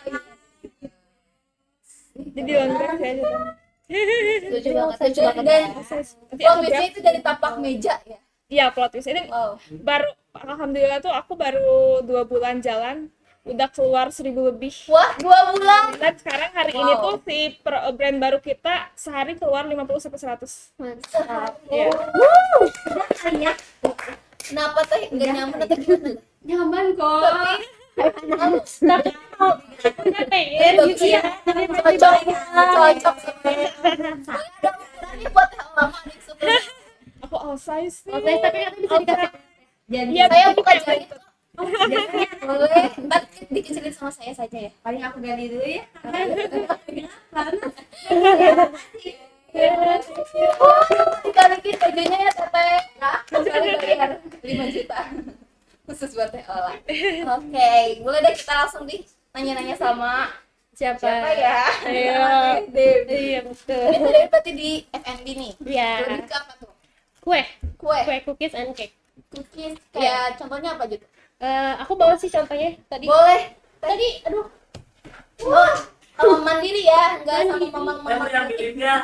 Jadi laundry saya aja. Setuju banget. Dan Nanti plot aku twistnya itu dari tapak meja ya. Iya, plot twist. Ini Wow. baru, alhamdulillah tuh aku baru 2 bulan jalan, udah keluar 1000 lebih. Wah, 2 bulan. Dan sekarang hari ini tuh si brand baru kita sehari keluar 50-100. Mantap. Iya. Kenapa teh nggak nyaman atau gimana? Nyaman kok. Cocok. Ini buat yang lama nih sebelum. Aku all size nih. Oke, tapi katanya bisa dikasih. Iya, Saya tapi buka kayak jari. Boleh, ntar dikecilin sama saya saja ya. Paling aku ganti dulu ya. Dibalikin bajunya ya Teteh. Nah, sekali bayar 5 juta. Khusus buat Teh Ola. Oke, boleh deh kita langsung nanya-nanya sama siapa ya? Ayo. Debbie. Iya betul. Ini tadi berarti di F&B nih. Iya. Lebih ke apa tuh? Kue Kue, cookies and cake. cookies, kayak contohnya apa gitu? Aku bawa sih contohnya tadi. Boleh. Aduh. Oh, mandiri ya, enggak sama Saya mamang-mamang. mau yang miliknya.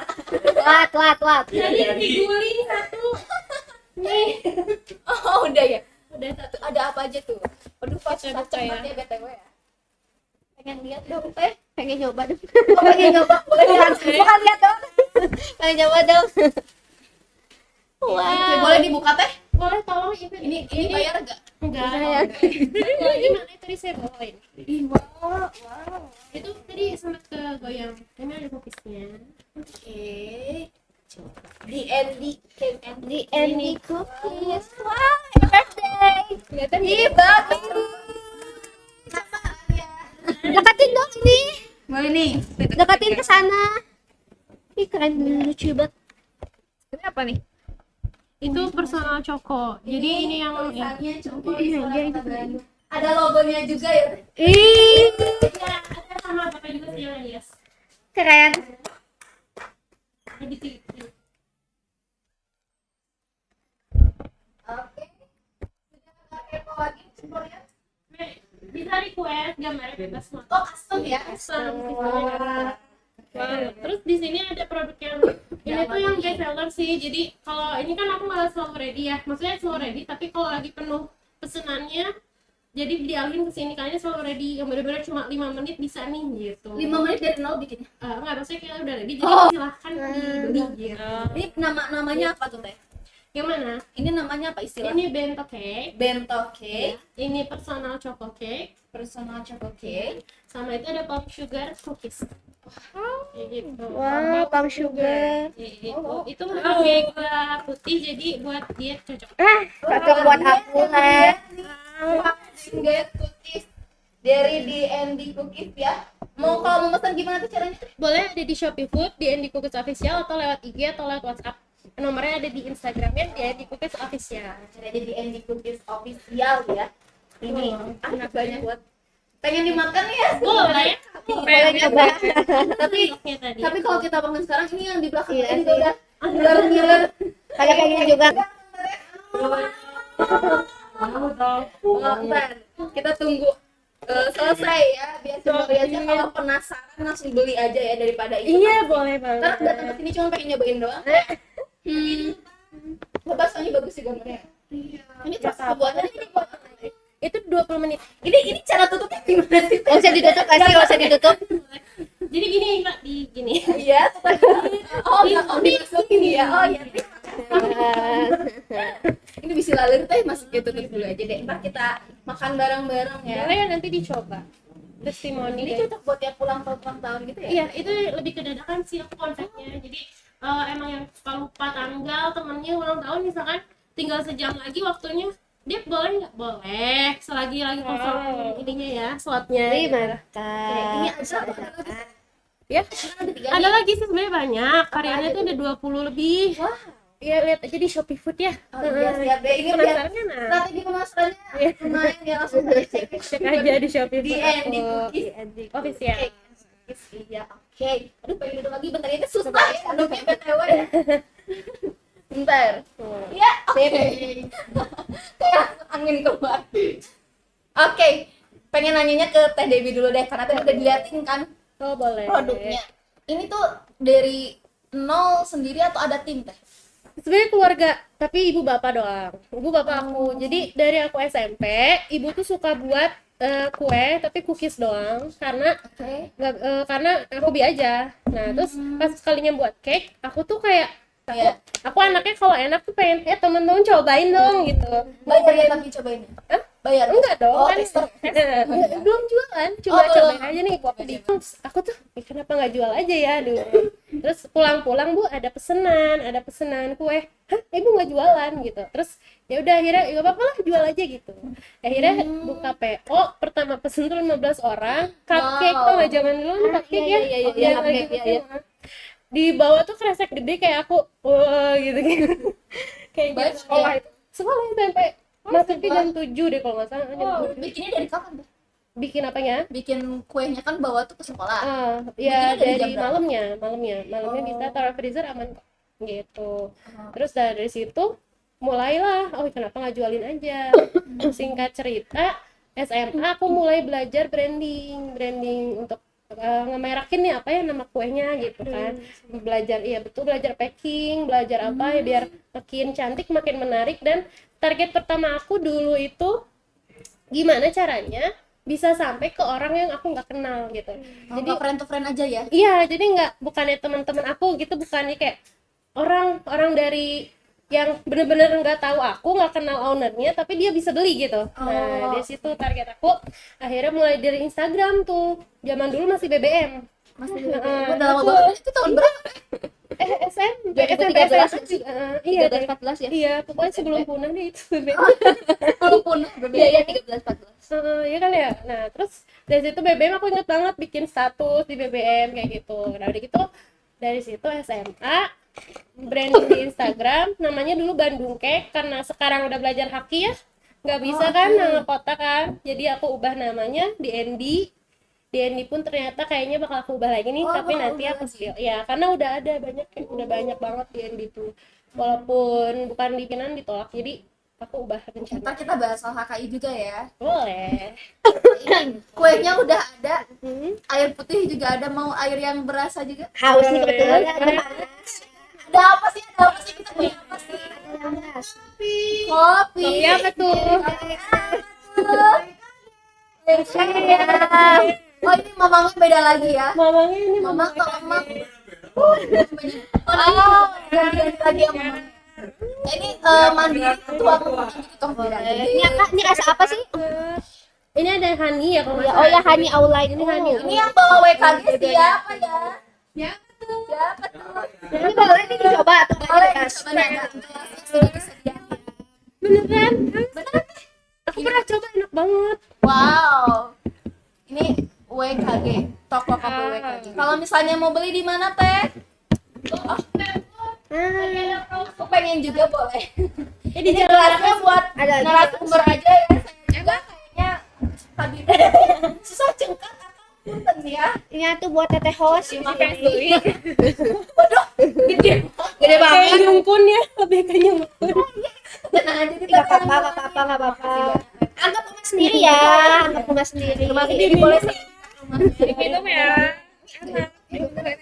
Telat. Tadi diguling satu. Nih. Oh, udah ya. Udah Satu, ada apa aja tuh? Aduh, pas Kita buka cepet ya. ya BTW ya. Pengen lihat dong, Teh. Pengen nyoba dong. Pengen nyoba. Bukan lihat dong. Pengen nyoba dong. Oke, boleh dibuka Teh? boleh tolong Ini bayar enggak? enggak. Bayar. Kalau gimana tadi saya bawain. Ih, wow. Itu tadi sempat ke goyang. Ini ada cookiesnya. Oke. D&D cake and D&D cookies. Wow, happy birthday. Kelihatan Ih, bagus. Deketin dong ini. Boleh nih. Deketin ke sana. Ih, keren, lucu banget. Ini apa nih? itu personal choco. Jadi ini yang tulisannya Coco Iya, Isola iya, Kota itu. Bandung. Ada logonya juga ya. Ih, ya, ada sama bapak juga sih yang hias. keren. Jadi sih. Oke. Sudah nggak kepo lagi Korea? Bisa request gambarnya bebas semua. Oh, custom ya. Custom, sistemnya. Wow. Terus di sini ada produk yang ini tuh yang best seller sih. Jadi kalau ini kan aku malah selalu ready ya. Maksudnya selalu ready, tapi kalau lagi penuh pesenannya jadi dialihin ke sini kayaknya selalu ready. Yang benar-benar cuma 5 menit bisa nih gitu. 5 menit dari nol bikinnya. Enggak, maksudnya kita udah ready jadi Oh. silahkan dibeli gitu. Ini namanya apa tuh Teh? Yang mana? Ini namanya apa istilah? Ini bento cake. Bento cake, Ini personal choco cake. personal choco cake. Sama itu ada pop sugar cookies. Kayak gitu. Wow, palm sugar. Itu pakai gula putih jadi buat diet cocok. Cocok buat aku, Teh. Gaya cookies dari D&D Cookies ya. Kalau mau pesan gimana tuh caranya? Boleh ada di Shopee Food, di Andy Cookies Official atau lewat IG atau lewat WhatsApp. Nomornya ada di Instagramnya di Andy Cookies Official. Ada di D&D Cookies official ya. Ini banyak buat pengen dimakan ya. Boleh. Boleh coba. Tapi Oke tadi. tapi kalau kita bangun sekarang ini yang di belakang Iya ini sih. udah ngiler-ngiler. Kayak kayak gini juga. Bentar, kita tunggu selesai ya. Biar beli aja kalau penasaran langsung beli aja ya daripada itu. Iya boleh banget. Ntar datang ke sini cuma pengen nyobain doang. Baksonya bagus sih gambarnya. Ini proses pembuatannya ini buat apa? Itu 20 menit. Ini cara tutupnya gimana sih? Nggak usah ditutup, kasih nggak usah ditutup. Jadi gini Mbak, di gini. Iya. Oh, dimasukin ya. Oh iya. Ini bisa lalir teh masukin tutup dulu aja deh. Ntar kita makan bareng-bareng ya. Boleh nanti dicoba. Testimoni. Ini cocok buat yang pulang tahun gitu ya? Iya, itu lebih ke dadakan sih aku konsepnya. Jadi emang yang suka lupa tanggal temennya ulang tahun misalkan tinggal sejam lagi waktunya, dia boleh nggak? Boleh, selagi lagi kosong ininya ya, slotnya. Ini gitu. mantap. Ini ada Ya, ada 3 ada lagi sih sebenarnya banyak. Karyanya tuh ada 20 lebih. Wah. Iya, lihat aja di Shopee Food ya. Oh, iya, siap deh. Ini biar Penasaran kan? Nah? strategi pemasarannya lumayan ya, langsung cek Cek aja di Shopee di Food. Andy aku. Cookies Official. Iya, oke. Aduh, pengen duduk lagi bentar ini susah ya duduknya BTW ya. Bentar. Ya, kayak angin keluar. Oke, pengen nanyanya ke Teh Debbie dulu deh, karena tadi udah diliatin kan Oh, boleh. produknya. Ini tuh dari nol sendiri atau ada tim Teh? Sebenarnya keluarga, tapi ibu bapak doang. Ibu bapak aku. Jadi dari aku SMP, ibu tuh suka buat kue tapi cookies doang karena Oke. karena hobi aja. Nah, terus pas sekalinya buat cake, aku tuh kayak Iya. aku anaknya kalau enak tuh pengen temen-temen cobain dong gitu. Bayar ya tapi cobain. Hah? Bayar. Enggak dong, Oh, kan tester. belum jualan, coba Oh, belum. cobain aja nih kopi di aku tuh kenapa nggak jual aja ya dulu. Terus pulang-pulang Bu ada pesanan kue. Hah, ibu nggak jualan gitu. Terus ya udah akhirnya ya apa-apa lah jual aja gitu. Akhirnya buka PO, pertama pesen tuh 15 orang, cupcake Wow. tuh nggak zaman dulu cupcake iya, ya. iya, iya, Yang cupcake, lagi iya, iya. musim. di bawah tuh kresek gede kayak aku wah gitu gitu kayak Baik, gitu sekolah itu sekolah SMP masuknya jam 7 deh kalau nggak salah jam Oh, 7. bikinnya dari kapan tuh? Bikin apanya Bikin kuenya kan bawa tuh ke sekolah. ya Bikinnya dari jam dari berapa? malamnya bisa Oh. taruh freezer aman kok gitu. Oh. Terus dari situ mulailah oh kenapa nggak jualin aja. Singkat cerita SMA aku mulai belajar branding untuk ngemerakin nih apa ya nama kuenya gitu kan. Belajar iya betul belajar packing belajar apa ya biar makin cantik makin menarik. Dan target pertama aku dulu itu gimana caranya bisa sampai ke orang yang aku nggak kenal gitu. Jadi friend to friend aja ya. Iya, jadi bukannya teman-teman aku gitu, bukannya kayak orang dari yang bener-bener nggak tahu aku, nggak kenal ownernya, tapi dia bisa beli gitu. Nah, dari situ target aku. Akhirnya mulai dari Instagram tuh. Zaman dulu masih BBM. Masih Heeh, udah lama itu- banget. Itu tahun berapa? SMP, 2013 SMP juga. Iya, 13 14 ya. iya, pokoknya sebelum punah deh itu BBM. Belum punah. Iya, iya 13 14. Iya kan ya. Nah, terus dari situ BBM aku inget banget bikin status di BBM kayak gitu. Nah, dari situ SMA branding di Instagram namanya dulu Bandung Cake karena sekarang udah belajar haki ya. Nggak bisa kan nama kota kan. Jadi aku ubah namanya di DND pun ternyata kayaknya bakal aku ubah lagi nih, Oh, tapi bakal nanti ubah aku lagi. spill. Ya, karena udah ada banyak udah banyak banget DND tuh. Walaupun bukan bikinan ditolak. Jadi aku ubah rencana. Ntar kita bahas soal HKI juga ya. Boleh. Ini kuenya udah ada, Hmm. air putih juga ada, mau air yang berasa juga. Haus nih kebetulan ada panas. Ada apa sih? Ada apa sih? Kita punya apa sih? Panas. Kopi. Kopi apa tuh? Oh ini mamangnya beda lagi ya. Mamangnya ini Mamang kalau mamang. Oh, ganti lagi ya mamang. Ini mandiri tuh aku makan gitu toh beda. Ini apa? Ini rasa apa sih? Ini ada honey ya kalau nggak Oh ya Hani Aulay. Ini Hani. Ini yang bawa WKG siapa ya? Siapa tuh? Ini boleh nih dicoba tuh Boleh Mas. coba nanya. Sudah disediakan. Beneran? Beneran? Aku pernah coba enak banget. Wow. Ini WKG, toko kopi WKG. Kalau misalnya mau beli di mana teh? Aku pengen juga boleh. Ini Ini gelasnya buat Ada lagi. narasumber aja ya. Saya juga kayaknya tadi susah cengkak punten ya. Ini tuh buat teteh host. Makanya beli. Waduh, gede Gede kayak banget. nyungkun ya, lebih ke nyungkun. Tenang aja kita Gak apa-apa, gak apa-apa, gak apa-apa. Anggap rumah sendiri ya, anggap rumah sendiri. Ini boleh sih. Minum ya. Enak.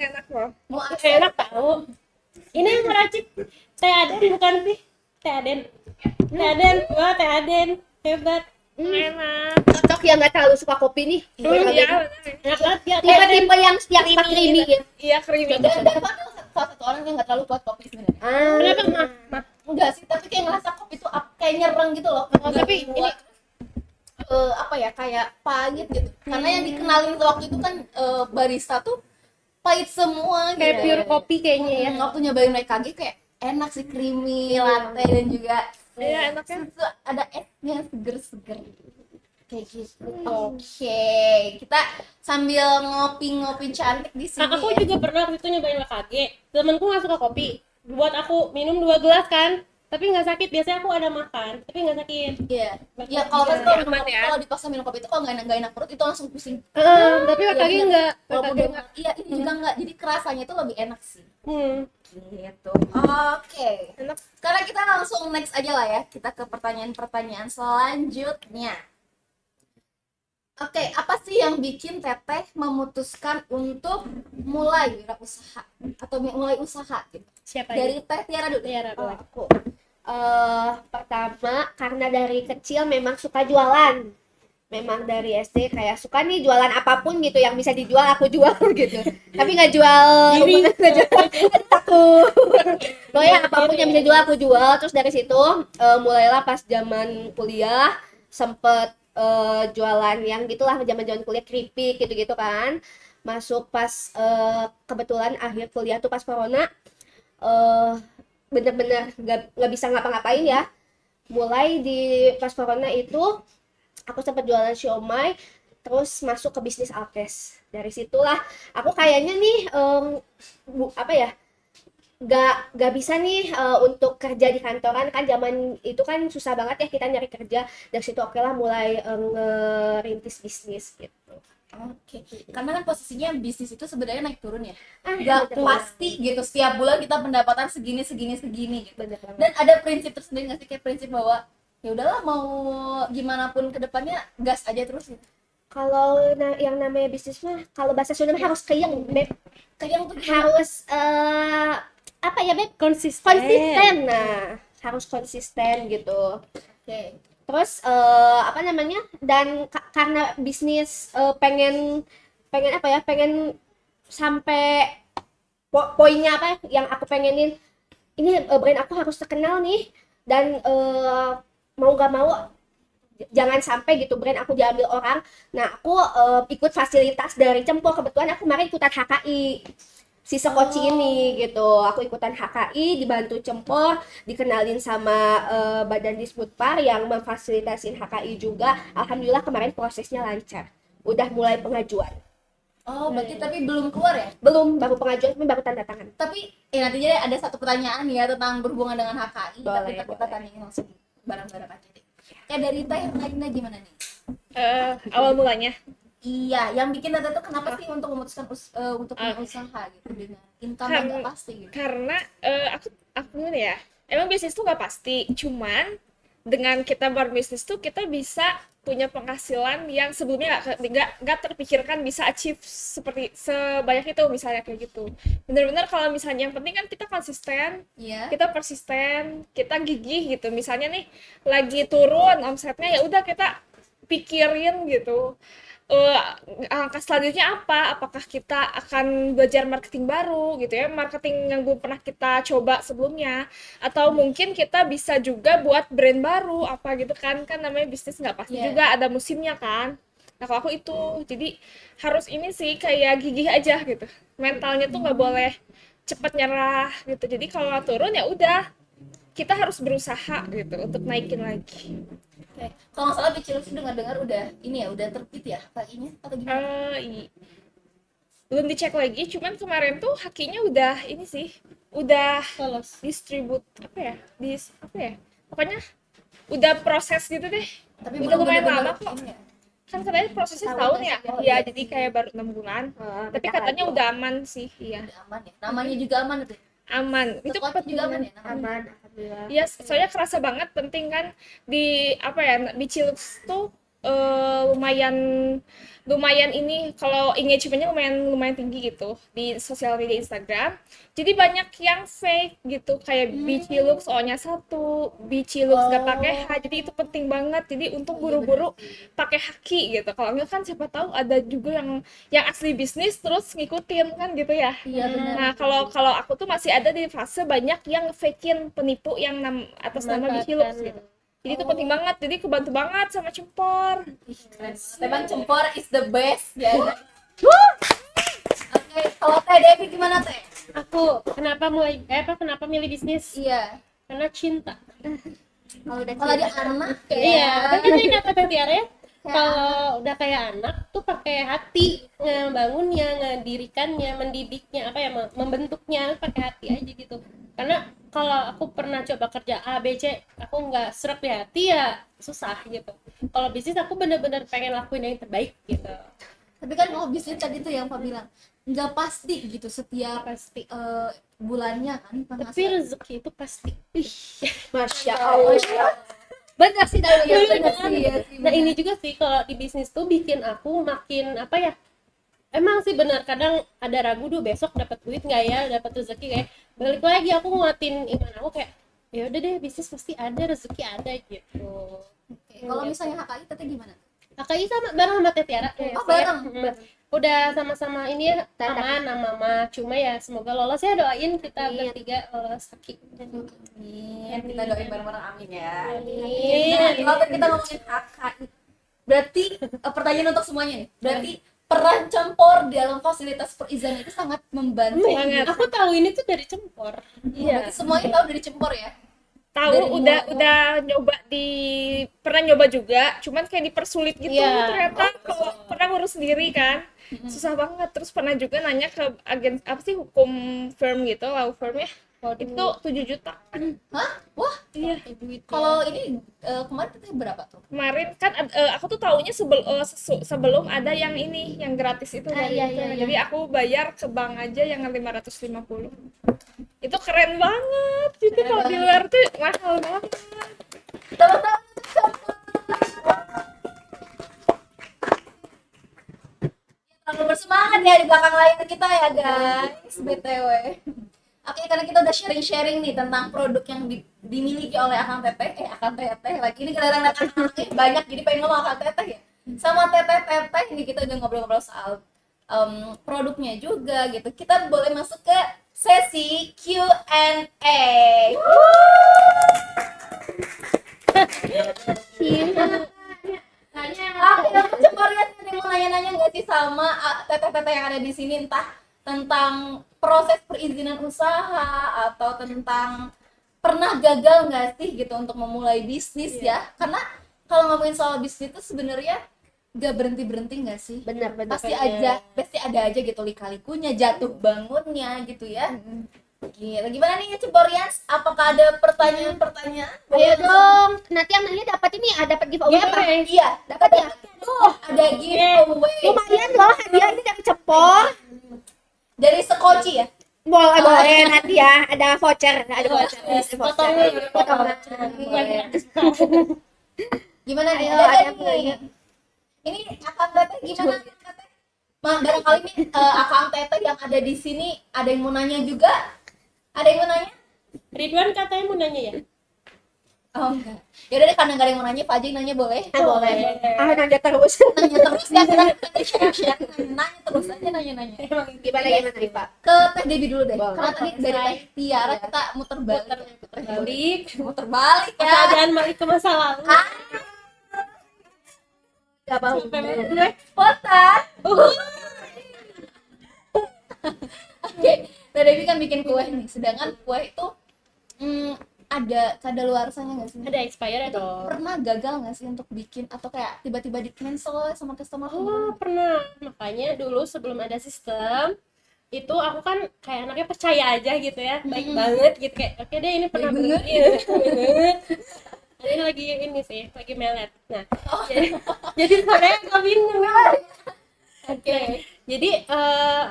Enak loh. Mau Enak tahu. Ini yang meracik Teh Aden bukan sih? Teh Aden. Teh Aden, wah Teh Aden hebat. Enak. Cocok yang gak terlalu suka kopi nih. Iya. Enak banget ya. Teh Aden. Tipe-tipe yang suka creamy ya. Iya creamy. dan salah satu orang yang nggak terlalu kuat kopi sebenarnya. Kenapa mah? Enggak sih, tapi kayak ngerasa kopi tuh kayak nyereng gitu loh. Tapi ini apa ya, kayak pahit gitu. Karena yang dikenalin waktu itu kan barista tuh pahit semua gitu. kayak pure kopi kayaknya ya. Waktu nyobain WKG kayak enak sih, creamy, latte dan juga Iya enaknya. ada esnya seger-seger. Kayak gitu. Oke, kita sambil ngopi-ngopi cantik di sini. Aku ya. juga pernah waktu itu nyobain WKG. Temenku nggak suka kopi. Buat aku minum 2 gelas kan. Tapi nggak sakit. Biasanya aku ada makan, tapi nggak sakit. Iya. Ya kalau kan kalau Aman ya. kalau dipaksa minum kopi itu kalau nggak enak perut itu langsung pusing. Tapi Iya, WKG bener. nggak. Walaupun WKG dia nggak. iya ini juga nggak. Jadi kerasanya itu lebih enak sih. Gitu. Oke. Sekarang kita langsung next aja lah ya. Kita ke pertanyaan-pertanyaan selanjutnya. Oke, apa sih yang bikin Teteh memutuskan untuk mulai wirausaha atau mulai usaha gitu? Siapa Dari Teh Tiara dulu. Tiara dulu. Aku pertama karena dari kecil memang suka jualan. Memang dari SD kayak suka nih jualan apapun gitu yang bisa dijual aku jual gitu. Tapi nggak jual nggak jual takut. Pokoknya apapun yang bisa jual aku jual. Terus dari situ mulailah pas zaman kuliah sempet jualan yang gitulah zaman kuliah keripik gitu-gitu kan. Masuk pas kebetulan akhir kuliah tuh pas corona bener-bener nggak bisa ngapa-ngapain ya. Mulai di pas corona itu aku sempat jualan siomay, terus masuk ke bisnis Alkes. Dari situlah aku kayaknya nih apa ya, gak bisa nih untuk kerja di kantoran, kan zaman itu kan susah banget ya kita nyari kerja. Dari situ oke lah mulai ngerintis bisnis gitu. Oke, karena kan posisinya bisnis itu sebenarnya naik turun ya, Bener nggak pasti gitu. Setiap bulan kita pendapatan segini gitu. banget. Dan ada prinsip tersendiri nggak sih, kayak prinsip bahwa ya udahlah mau gimana pun kedepannya gas aja terus gitu. Kalau yang namanya bisnis mah, kalau bahasa Sunda mah harus keyeng, Beb. Kayak untuk Harus apa ya, Beb? Konsisten. Nah, harus konsisten gitu. Oke. Terus apa namanya? Dan karena bisnis pengen apa ya? Pengen sampai poinnya apa yang aku pengenin. Ini brand aku harus terkenal nih, dan mau gak mau jangan sampai gitu brand aku diambil orang. Nah, aku ikut fasilitas dari Cempor. Kebetulan aku kemarin ikutan HKI si Sekoci ini gitu. Aku ikutan HKI, dibantu Cempor, dikenalin sama Badan Disbudpar yang memfasilitasin HKI juga. Alhamdulillah kemarin prosesnya lancar. Udah mulai pengajuan. Oh, berarti tapi belum keluar ya? Belum, baru pengajuan, tapi baru tanda tangan. Tapi nantinya ada satu pertanyaan ya tentang berhubungan dengan HKI. Boleh, Tapi kita boleh. tanyain langsung bareng-bareng aja deh. Kayak dari Teh Raina gimana nih? Awal mulanya. Iya, yang bikin Teh tuh kenapa sih untuk memutuskan untuk punya usaha gitu dengan income yang nggak pasti gitu? Karena aku nih ya, emang bisnis tuh nggak pasti, cuman dengan kita berbisnis tuh kita bisa punya penghasilan yang sebelumnya nggak terpikirkan bisa achieve seperti sebanyak itu, misalnya kayak gitu. Bener-bener kalau misalnya yang penting kan kita konsisten, Iya. kita persisten, kita gigih gitu. Misalnya nih lagi turun omsetnya, ya udah kita pikirin gitu. Angka selanjutnya apa? Apakah kita akan belajar marketing baru gitu ya, marketing yang belum pernah kita coba sebelumnya, atau mungkin kita bisa juga buat brand baru apa gitu kan namanya bisnis nggak pasti Iya. juga, ada musimnya kan. Nah kalau aku itu jadi harus ini sih kayak gigih aja gitu, mentalnya tuh nggak boleh cepet nyerah gitu. Jadi kalau turun ya udah kita harus berusaha gitu untuk naikin lagi. Oke. Kalau nggak salah Biciluk sih dengar-dengar udah ini ya, udah terbit ya HKI-nya atau gimana? Belum dicek lagi, cuman kemarin tuh hakinya udah ini sih, udah Lolos. distribute apa ya, pokoknya udah proses gitu deh. Tapi udah belum lumayan bener-bener lama kok. ini ya. Kan katanya prosesnya Setahun setahun ya, ya? Oh, ya iya. jadi kayak baru 6 bulan. Tapi Bentar katanya lagi. udah aman sih, iya Udah aman ya. Namanya juga aman itu. aman. Itu Sekolah juga aman ya. namanya? Aman, alhamdulillah. Iya, soalnya kerasa banget penting kan di apa ya, di Cilux tuh lumayan ini kalau engagementnya lumayan tinggi gitu di sosial media Instagram. Jadi banyak yang fake gitu kayak Bicilux O-nya 1, Bicilux gak pakai H. Jadi itu penting banget. Jadi untuk buru-buru pakai haki gitu. Kalau enggak kan siapa tahu ada juga yang asli bisnis terus ngikutin kan gitu ya. Iya benar. Nah, kalau aku tuh masih ada di fase banyak yang fakein penipu yang atas nama Bicilux gitu. Jadi itu penting banget. Jadi kebantu banget sama Cempor. Ih, keren. Memang Cempor is the best ya. Oke, kalau Teh Devi gimana Teh? Aku kenapa milih bisnis? Iya. Karena cinta. Kalau dia anak ya. Iya, kan tadi kata Tiara ya. Kalau udah kayak anak tuh pakai hati ngebangunnya, ngedirikannya, mendidiknya, apa ya, membentuknya pakai hati aja gitu. Karena kalau aku pernah coba kerja A, B, C, aku nggak serap di hati ya susah gitu. Kalau bisnis aku bener-bener pengen lakuin yang terbaik gitu. Tapi kan kalau bisnis tadi tuh yang Pak bilang nggak pasti gitu setiap Pasti. bulannya kan Tapi penghasilan. rezeki itu pasti. Masya Allah. Benar sih tapi ya Bener benar kan? sih ya. Nah ini juga sih kalau di bisnis tuh bikin aku makin apa ya, emang sih benar kadang ada ragu tuh besok dapat duit nggak ya, dapat rezeki kayak balik lagi aku nguatin iman aku kayak ya udah deh bisnis pasti ada rezeki ada gitu. Oke, kalau misalnya HKI Teteh gimana? HKI sama bareng sama Teh Tiara. Oh, bareng. Udah sama-sama ini ya aman sama mama, cuma ya semoga lolos ya, doain kita bertiga lolos HKI. Amin. Kita doain bareng-bareng amin ya. Amin. Kalau kita ngomongin HKI, berarti pertanyaan untuk semuanya nih. Berarti peran Cempor dalam fasilitas perizinan itu sangat membantu. Banget. Aku tahu ini tuh dari Cempor. Berarti semuanya tahu dari Cempor ya. Tahu Dari udah nyoba pernah nyoba juga, cuman kayak dipersulit gitu Iya. ternyata. Kalau pernah ngurus sendiri kan, susah banget. Terus pernah juga nanya ke agen apa sih, hukum firm gitu, law firm ya, itu 7 juta. Hah? Wah, Iya. kalau ini kemarin itu berapa tuh? Kemarin kan aku tuh taunya sebelum ada yang ini, yang gratis itu dari iya, itu. iya, iya. Jadi aku bayar ke bank aja yang 550. Itu keren banget gitu, kalau di luar tuh mahal banget. Teman-teman, terlalu bersemangat ya di belakang layar kita ya guys, BTW. Oke, karena kita udah sharing-sharing nih tentang produk yang dimiliki oleh Akang Teteh, Akang Teteh lagi ini kadang-kadang banyak jadi pengen ngomong Akang Teteh ya. Sama Teteh ini kita udah ngobrol-ngobrol soal produknya juga gitu. Kita boleh masuk ke sesi Q&A. Oke, aku coba lihat ada yang mau nanya-nanya nggak sih sama teteh-teteh yang ada di sini, entah tentang proses perizinan usaha atau tentang pernah gagal nggak sih gitu untuk memulai bisnis ya? Karena kalau ngomongin soal bisnis itu sebenarnya nggak berhenti nggak sih? Benar. Pasti ada aja gitu lika-likunya, jatuh bangunnya gitu ya. Gila, gimana nih Ceborians? Apakah ada pertanyaan-pertanyaan? Ayo dong, nanti yang nanya dapat ini, dapat giveaway apa? Iya, dapat ya. Ada giveaway Lumayan loh hadiah ini dari Cepor. dari Sekoci ya. Boleh nanti ya, ada voucher, ada voucher. Potongan. Gimana nih? Ayo, Ada ada nih. nanya. Ini Akang Teteh gimana? Teteh? Barangkali nih Akang Teteh yang ada di sini ada yang mau nanya juga? Ada yang mau nanya? Ridwan katanya mau nanya ya? Oh enggak. Ya udah deh, karena nggak ada yang mau nanya, Pak Ajeng nanya boleh. Boleh. Nanya terus. Nanya terus ya, kita share. Nanya terus aja, nanya. Gimana nih Pak? Ke Teh Debbie dulu deh. Boleh. Karena tadi dari Teh Tiara kita muter balik. Balik. Muter balik ya. Keadaan balik ke masa lalu. Gak mau. Potan. Oke, Teh Debbie kan bikin kue nih. Sedangkan kue itu ada kadaluarsanya nggak sih? Ada expire Itu dong. pernah gagal nggak sih untuk bikin atau kayak tiba-tiba di cancel sama customer? Oh, pernah. Makanya dulu sebelum ada sistem itu aku kan kayak anaknya percaya aja gitu ya, baik banget gitu, kayak oke deh ini pernah Baik banget. banget. Ini lagi ini sih, lagi melet. Nah, jadi sebenarnya agak bingung. Oke. Jadi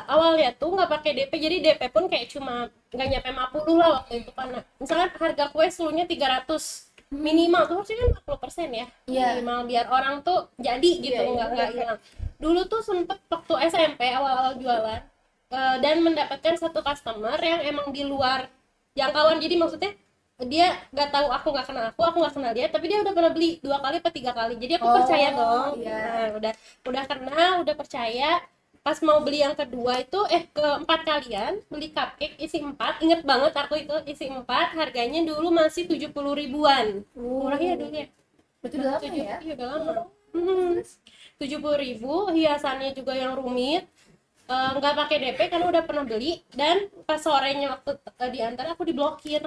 awalnya tuh nggak pakai DP, jadi DP pun kayak cuma nggak nyampe 50 lah waktu itu, karena misalkan harga kue seluruhnya 300 minimal tuh harusnya kan 40% ya, Iya. minimal biar orang tuh jadi gitu, nggak hilang. Dulu tuh sempet waktu SMP awal-awal jualan dan mendapatkan satu customer yang emang di luar jangkauan, jadi maksudnya dia nggak tahu, aku nggak kenal dia, tapi dia udah pernah beli 2 kali atau 3 kali, jadi aku percaya dong. Iya. Nah, udah kenal, udah percaya. Pas mau beli yang kedua itu keempat kalian beli cupcake isi 4, inget banget aku itu isi 4, harganya dulu masih 70 ribuan. Murah ya dulu ya. Berarti udah lama ya? Iya, udah lama. 70.000, hiasannya juga yang rumit. Nggak pakai DP karena udah pernah beli, dan pas sorenya waktu diantar aku diblokir.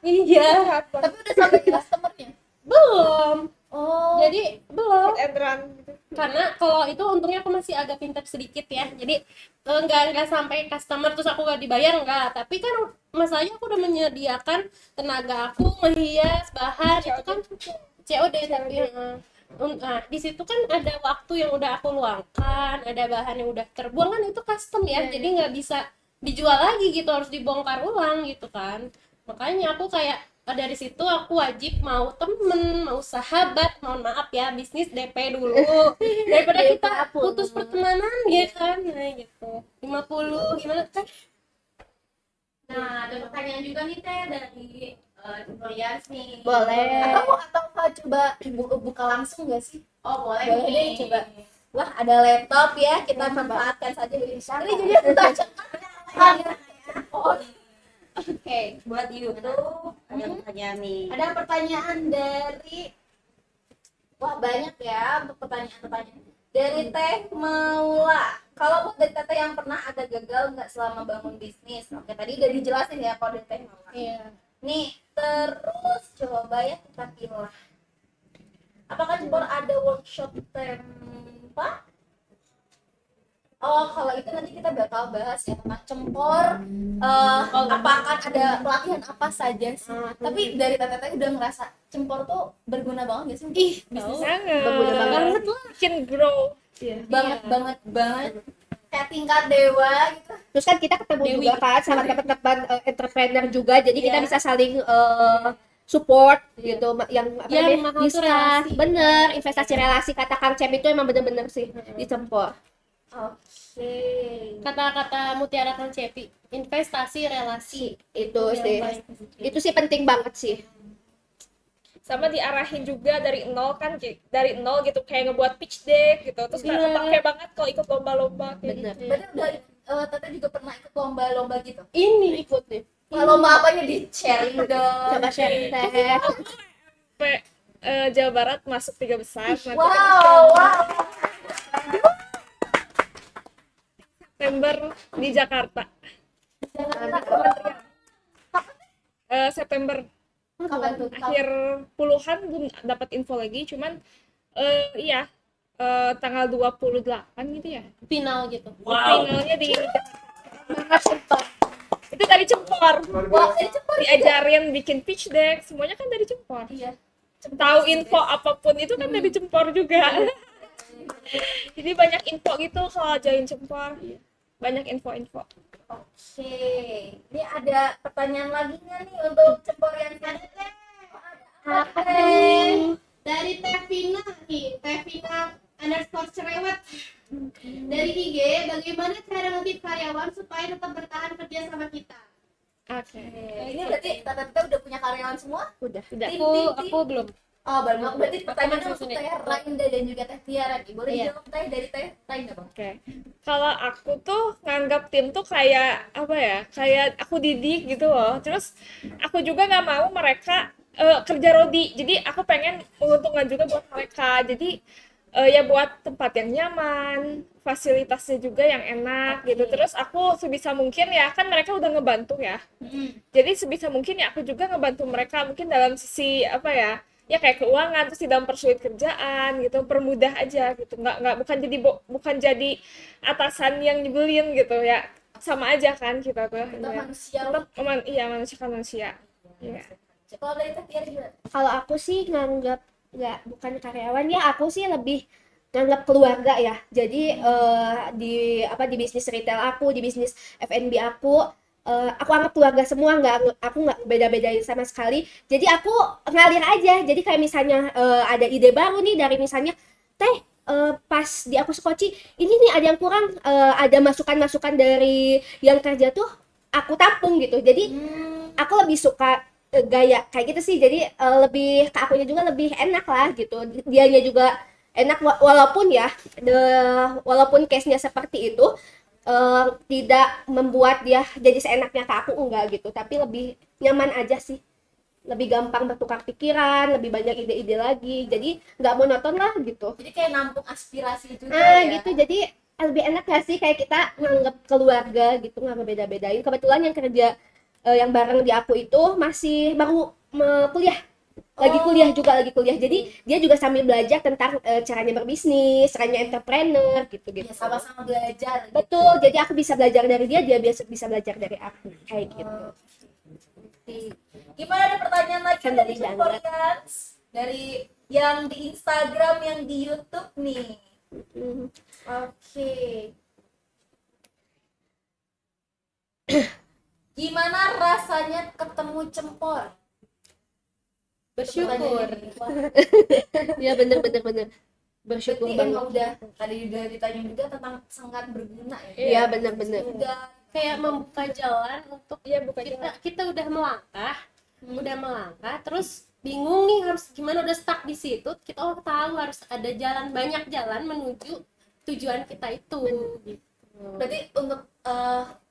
Iya, Tapi udah sampai ke customernya? belum. Oh. Jadi belum. Gitu. Karena kalau itu untungnya aku masih agak pintar sedikit ya, jadi nggak sampai customer terus aku nggak dibayar, nggak, tapi kan masalahnya aku udah menyediakan tenaga aku menghias bahan itu kan COD tapi nah di situ kan ada waktu yang udah aku luangkan, ada bahan yang udah terbuang, kan itu custom ya, jadi nggak bisa dijual lagi gitu, harus dibongkar ulang gitu kan. Makanya aku kayak dari situ aku wajib mau temen, mau sahabat, mohon maaf ya, bisnis DP dulu daripada kita putus pertemanan ya kan. Nah gitu, 50 gimana Teh? Nah ada pertanyaan juga nih Teh dari Ceborians nih. Boleh. Atau coba buka langsung nggak sih? Oh boleh Boleh nih. deh, coba. Wah, ada laptop ya, kita manfaatkan saja. Ini jadi Oke, buat YouTube Ada pertanyaan nih. ada pertanyaan dari, wah banyak ya untuk pertanyaan-pertanyaan dari Teh Maula. Kalau buat dari Teteh yang pernah ada gagal nggak selama bangun bisnis? Oke, tadi udah dijelasin ya kalau dari Teh Maula. Iya. Nih, terus coba ya kita pilih. Apakah Jebor ada workshop tempa Oh, kalau itu nanti kita bakal bahas ya tentang cempor. Apa akan ada pelatihan apa saja sih? Tapi dari Teteh udah ngerasa cempor tuh berguna banget gak sih? Ih, bisnis sangat. Berguna banget Bikin grow. Iya. banget. Kayak tingkat dewa gitu. Terus kan kita ketemu juga kan sama teman-teman entrepreneur juga, jadi kita bisa saling support gitu, yang apa Yang namanya, mahal tuh bisa relasi. bener investasi relasi, kata Kang Cem itu emang bener-bener sih di Cempor. Oke. Kata-kata Mutiara Kang Cepi, investasi relasi. Itu Yang sih, paling itu sih penting banget sih. Sama diarahin juga dari nol kan, dari nol gitu, kayak ngebuat pitch deck gitu, terus nggak kepake banget kalau ikut lomba-lomba kayak Bener. gitu. Berarti udah Teteh juga pernah ikut lomba-lomba gitu. Ini ikut nih, Lomba apanya di sharing dong. coba sharing teh. Sampai Jawa Barat masuk 3 besar. Nanti Wow. September di Jakarta. September Kapan tuh? akhir puluhan, belum dapat info lagi, cuman iya, tanggal 28 gitu ya. final gitu. Finalnya di itu dari Cempor. Wah, ini cepet. Diajarin bikin pitch deck, semuanya kan dari Cempor. Iya. Tahu info apapun itu kan dari Cempor juga. Jadi banyak info gitu kalau join Cempor. Banyak info-info. Oke. Ini ada pertanyaan lagi nggak nih untuk cemporian Teteh? Apa nih? Dari Tevina nih, Tevina underscore cerewet dari IG, bagaimana cara nge-keep karyawan supaya tetap bertahan kerja sama kita? Oke. Ini berarti Teteh udah punya karyawan semua? Udah. Udah. Aku belum. Oh, baru. Berarti pertanyaannya masih untuk sendiri. Teh Rainda dan juga Teh Tiara nih. Boleh Iya. dijawab Teh dari Teh Rainda, Bang? Oke. Kalau aku tuh nganggap tim tuh kayak apa ya? Kayak aku didik gitu loh. Terus aku juga nggak mau mereka kerja rodi. Jadi aku pengen menguntungkan juga buat mereka. Jadi ya buat tempat yang nyaman, fasilitasnya juga yang enak gitu. Terus aku sebisa mungkin ya, kan mereka udah ngebantu ya. Jadi sebisa mungkin ya aku juga ngebantu mereka mungkin dalam sisi apa ya? Ya kayak keuangan, terus tidak mempersulit kerjaan gitu, permudah aja gitu, nggak bukan jadi atasan yang nyebelin gitu ya, sama aja kan kita tuh Kita ya. manusia. Tetap iya, manusia kan manusia. Iya. Kalau dari Teh Tiara gimana? Kalau aku sih nganggap nggak, bukan karyawan ya, aku sih lebih nganggap keluarga ya. Jadi di bisnis retail aku, di bisnis F&B aku anggap keluarga semua, aku nggak beda-bedain sama sekali. Jadi aku ngalir aja. Jadi kayak misalnya ada ide baru nih dari misalnya Teh, pas di aku skoci ini nih ada yang kurang, ada masukan-masukan dari yang kerja tuh aku tampung gitu. Jadi aku lebih suka gaya kayak gitu sih. Jadi lebih ke akunya juga lebih enak lah gitu. Dianya juga enak, walaupun case-nya seperti itu tidak membuat dia jadi seenaknya ke aku, enggak gitu, tapi lebih nyaman aja sih, lebih gampang bertukar pikiran, lebih banyak ide-ide lagi, jadi nggak monoton lah gitu. Jadi kayak nampung aspirasi juga ya. Gitu, jadi lebih enak gak sih kayak kita nganggap keluarga gitu, nggak ngebeda-bedain. Kebetulan yang kerja yang bareng di aku itu masih baru kuliah, lagi kuliah, jadi dia juga sambil belajar tentang caranya berbisnis, caranya entrepreneur gitu. Ya, sama-sama belajar. Betul, jadi aku bisa belajar dari dia bisa belajar dari aku kayak gitu. Gimana, ada pertanyaan lagi Kan dari dari Cemporians? Dari yang di Instagram, yang di YouTube nih. Oke. Gimana rasanya ketemu Cempor? Bersyukur. Ya bener. Bersyukur Berarti banget. emang udah tadi juga ditanya juga tentang sangat berguna ya. Iya bener. Udah Kayak membuka jalan untuk Iya, buka kita udah melangkah, terus bingung nih harus gimana, udah stuck di situ. Kita tahu harus ada banyak jalan menuju tujuan kita itu. Gitu. berarti untuk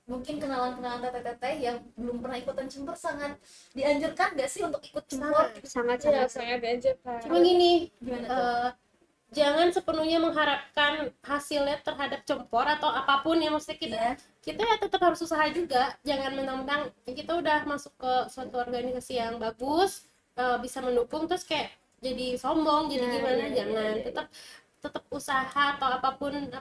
mungkin kenalan-kenalan teteh-teteh yang belum pernah ikutan Cempor sangat dianjurkan gak sih untuk ikut Cempor? Sangat Iya, sangat dianjurkan. Cuma gini, Gimana tuh? jangan sepenuhnya mengharapkan hasilnya terhadap Cempor atau apapun yang mesti kita ya tetap harus usaha juga. Jangan mentang-mentang kita udah masuk ke suatu organisasi yang bagus, bisa mendukung, terus kayak jadi sombong, jadi gimana. Jangan, tetap usaha atau apapun